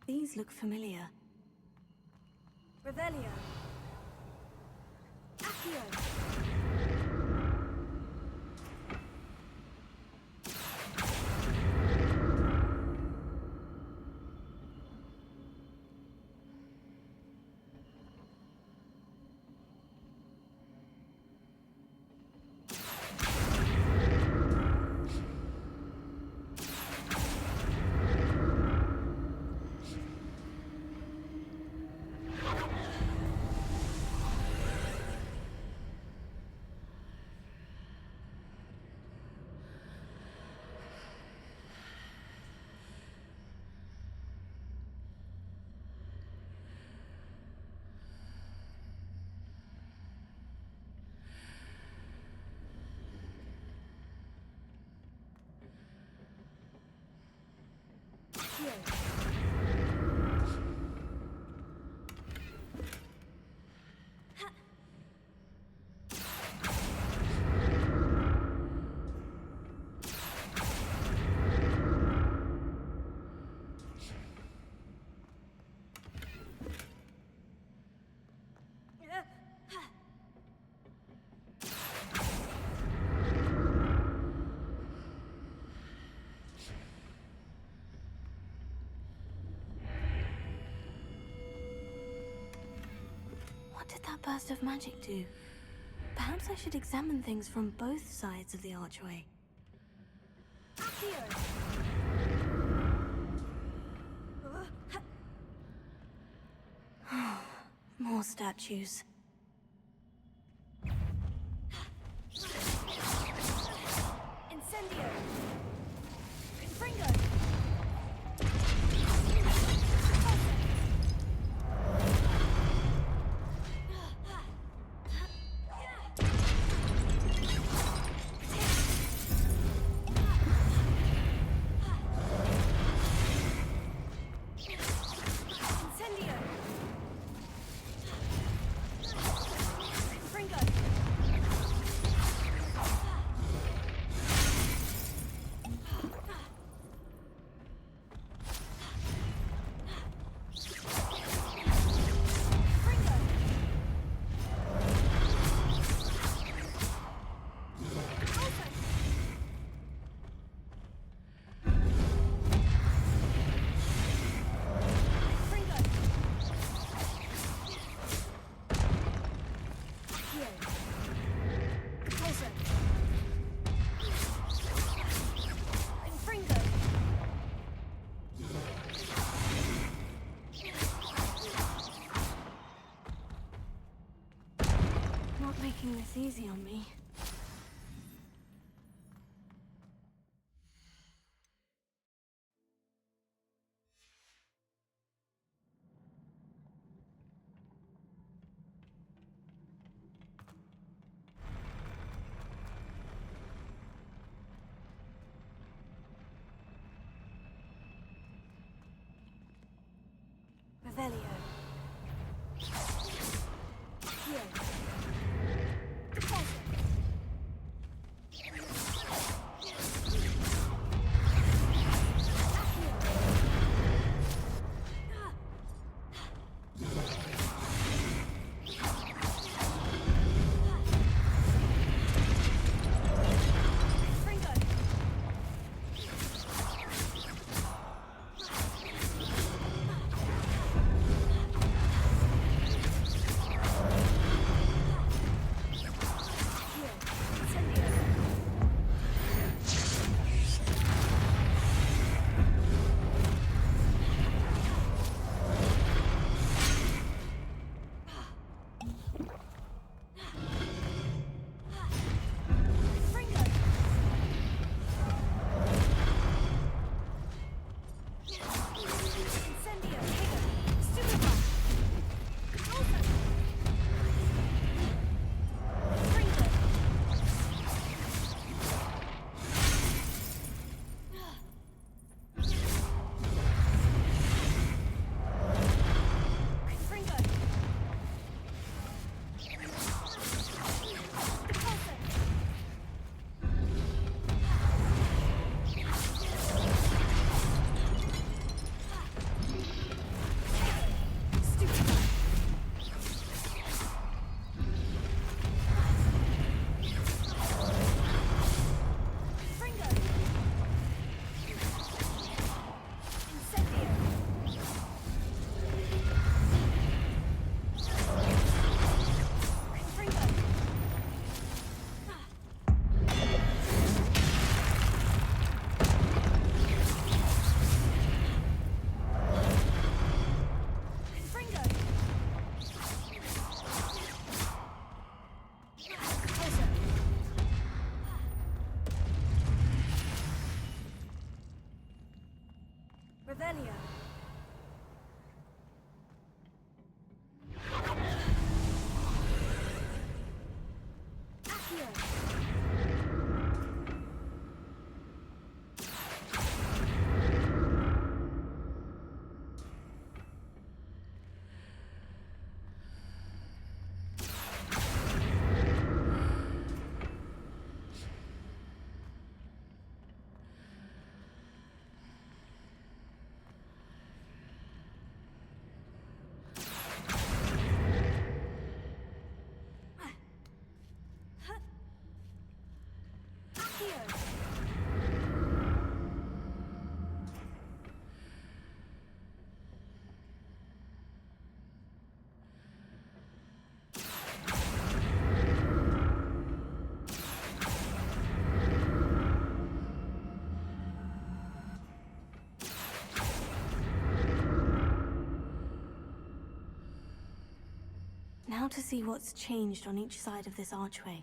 B: These look familiar. Revelio. Accio. What did that burst of magic do? Perhaps I should examine things from both sides of the archway. More statues. Incendio! Confringo! Making this easy on me. Revelio. Here. Revelio. Accio. Now to see what's changed on each side of this archway.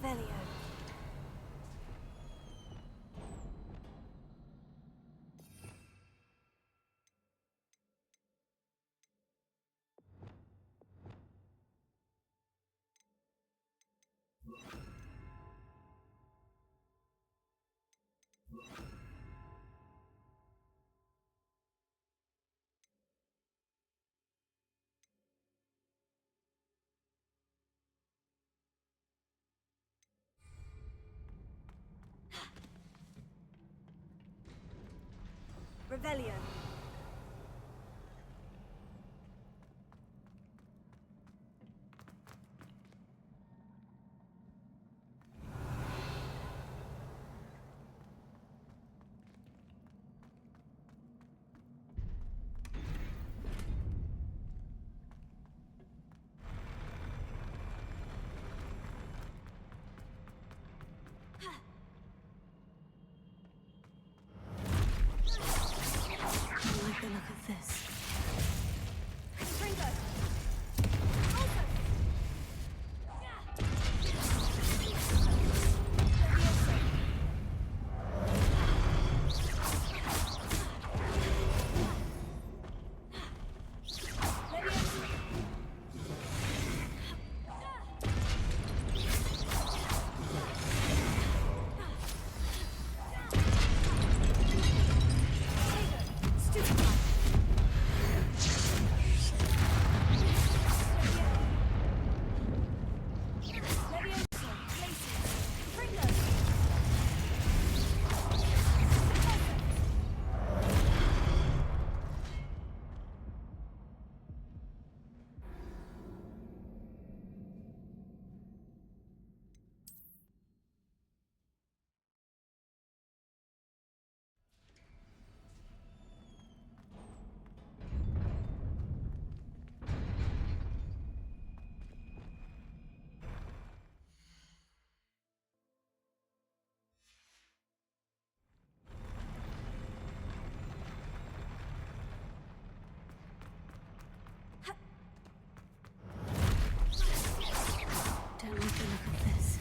B: Revelio. Revelio. I like the look of this. Don't like the look of this.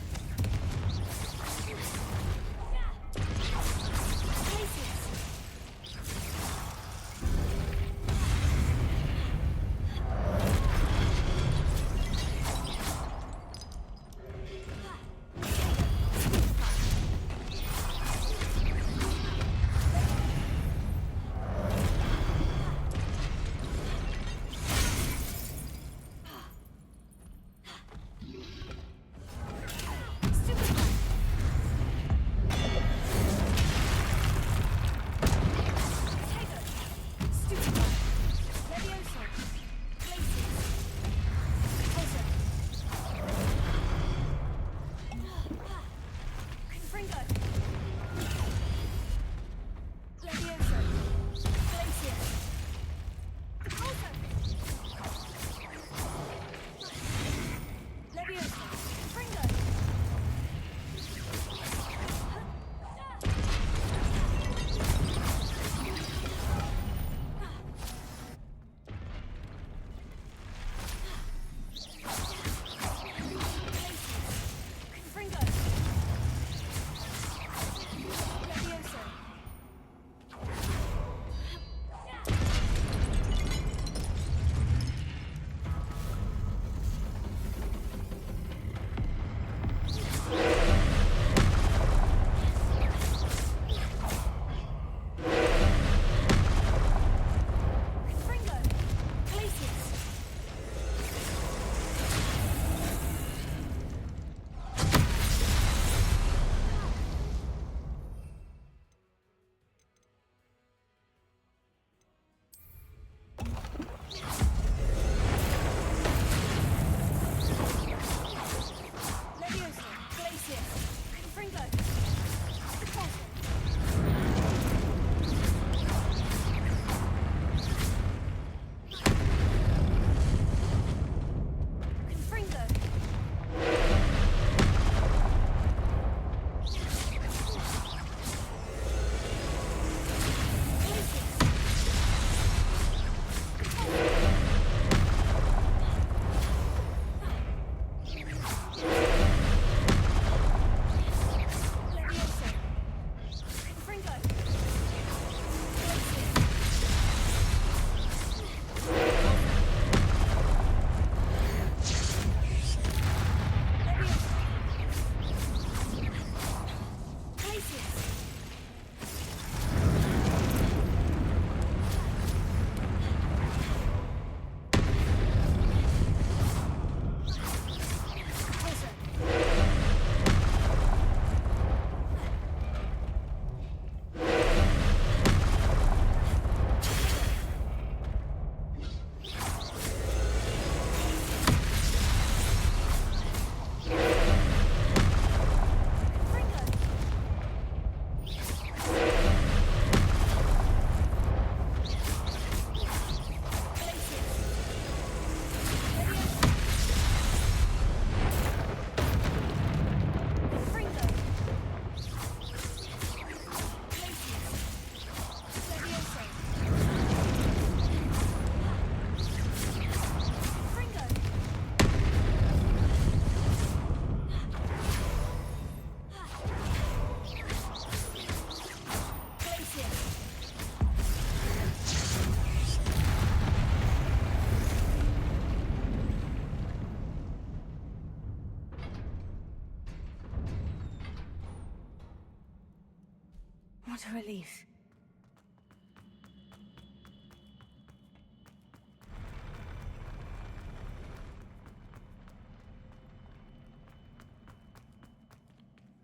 B: What a relief.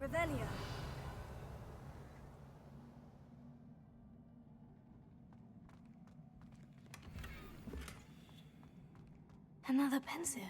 B: Revelio. Another pensive.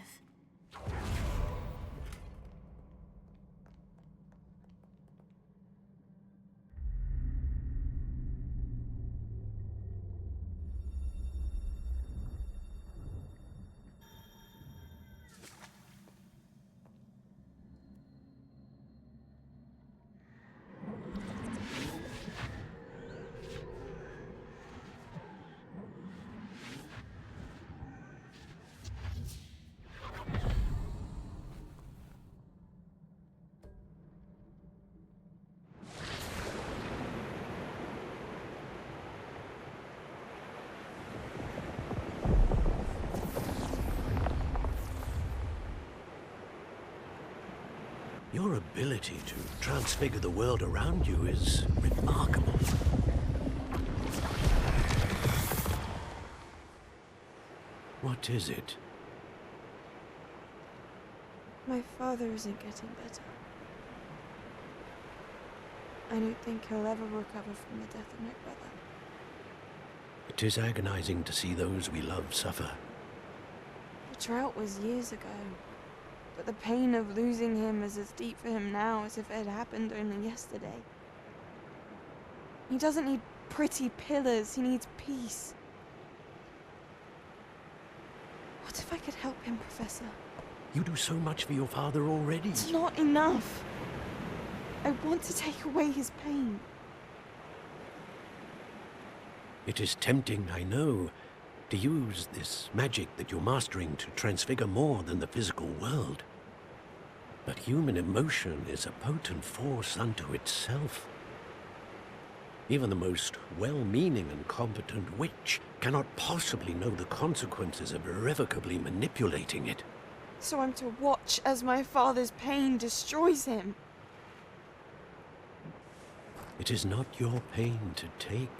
G: Your ability to transfigure the world around you is remarkable. What is it?
U: My father isn't getting better. I don't think he'll ever recover from the death of my brother.
G: It is agonizing to see those we love suffer.
U: The drought was years ago, but the pain of losing him is as deep for him now as if it had happened only yesterday. He doesn't need pretty pillars, he needs peace. What if I could help him, Professor?
G: You do so much for your father already.
U: It's not enough. I want to take away his pain.
G: It is tempting, I know, to use this magic that you're mastering to transfigure more than the physical world. But human emotion is a potent force unto itself. Even the most well-meaning and competent witch cannot possibly know the consequences of irrevocably manipulating it.
U: So I'm to watch as my father's pain destroys him.
G: It is not your pain to take.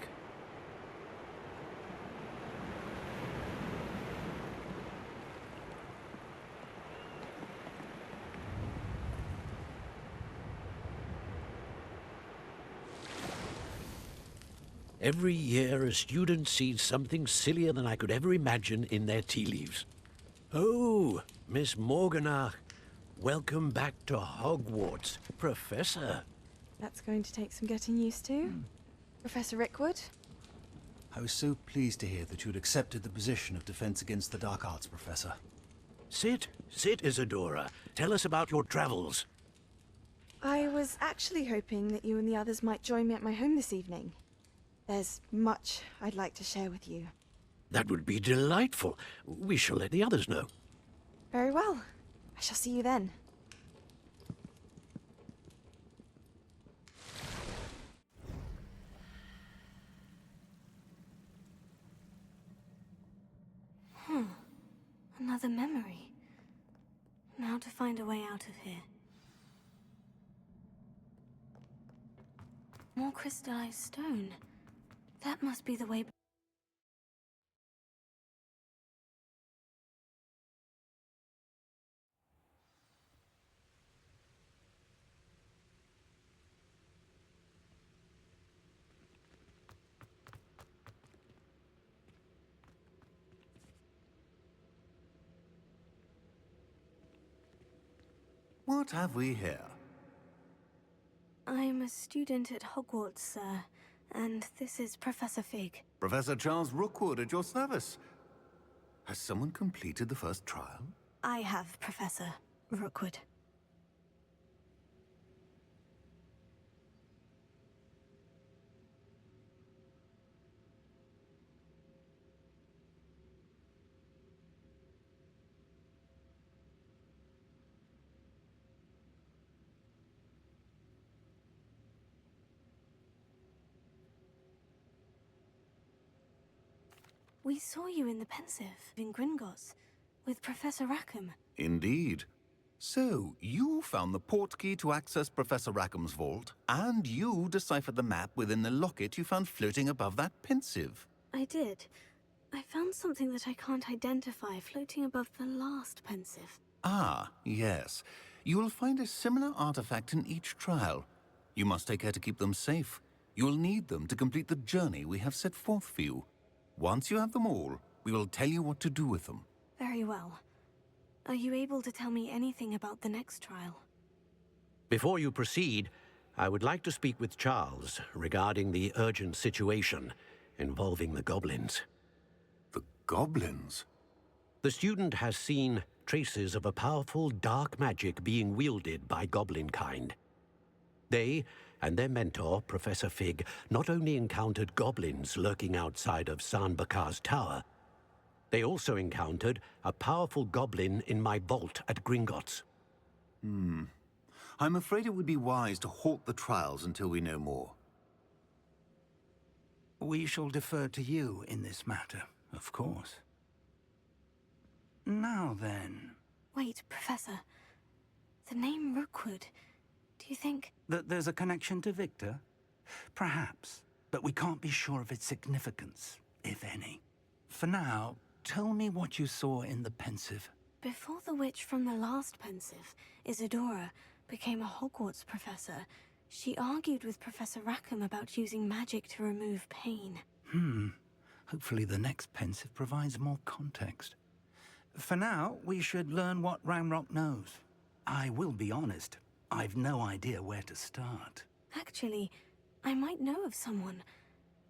G: Every year, a student sees something sillier than I could ever imagine in their tea leaves. Oh, Miss Morganach, welcome back to Hogwarts, Professor.
U: That's going to take some getting used to. Professor Rickwood?
A: I was so pleased to hear that you'd accepted the position of Defense Against the Dark Arts, Professor.
G: Sit, Isadora. Tell us about your travels.
U: I was actually hoping that you and the others might join me at my home this evening. There's much I'd like to share with you.
G: That would be delightful. We shall let the others know.
U: Very well. I shall see you then.
B: Another memory. Now to find a way out of here. More crystallized stone. That must be the way.
A: What have we here?
B: I'm a student at Hogwarts, sir, and this is Professor Fig.
A: Professor Charles Rookwood at your service. Has someone completed the first trial?
B: I have, Professor Rookwood. We saw you in the Pensive in Gringotts with Professor Rackham.
A: Indeed. So, you found the port key to access Professor Rackham's vault, and you deciphered the map within the locket you found floating above that pensive.
B: I did. I found something that I can't identify floating above the last pensive.
A: Ah, yes. You will find a similar artifact in each trial. You must take care to keep them safe. You will need them to complete the journey we have set forth for you. Once you have them all, we will tell you what to do with them.
B: Very well. Are you able to tell me anything about the next trial?
G: Before you proceed, I would like to speak with Charles regarding the urgent situation involving the goblins.
A: The goblins?
G: The student has seen traces of a powerful dark magic being wielded by goblin kind. They and their mentor, Professor Fig, not only encountered goblins lurking outside of Sanbakar's tower, they also encountered a powerful goblin in my vault at Gringotts.
A: I'm afraid it would be wise to halt the trials until we know more.
S: We shall defer to you in this matter, of course. Now then...
B: Wait, Professor. The name Rookwood. Do you think...
S: That there's a connection to Victor? Perhaps, but we can't be sure of its significance, if any. For now, tell me what you saw in the pensive.
B: Before the witch from the last pensive, Isadora, became a Hogwarts professor, she argued with Professor Rackham about using magic to remove pain.
S: Hopefully the next pensive provides more context. For now, we should learn what Ranrock knows. I will be honest, I've no idea where to start.
B: Actually, I might know of someone.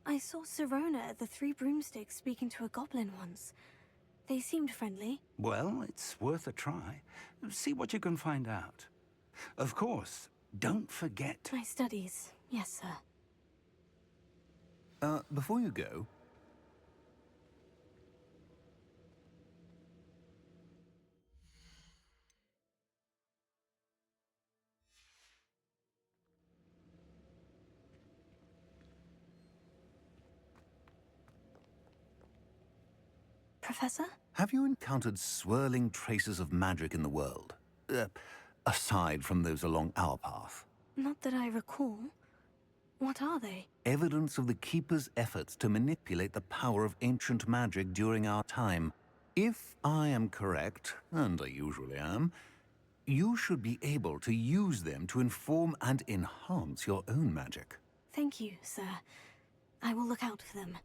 B: I saw Sirona at the Three Broomsticks speaking to a goblin once. They seemed friendly.
S: Well, it's worth a try. See what you can find out. Of course, don't forget...
B: My studies, yes, sir.
A: Before you go...
B: Professor?
A: Have you encountered swirling traces of magic in the world? Aside from those along our path?
B: Not that I recall. What are they?
A: Evidence of the Keeper's efforts to manipulate the power of ancient magic during our time. If I am correct, and I usually am, you should be able to use them to inform and enhance your own magic.
B: Thank you, sir. I will look out for them.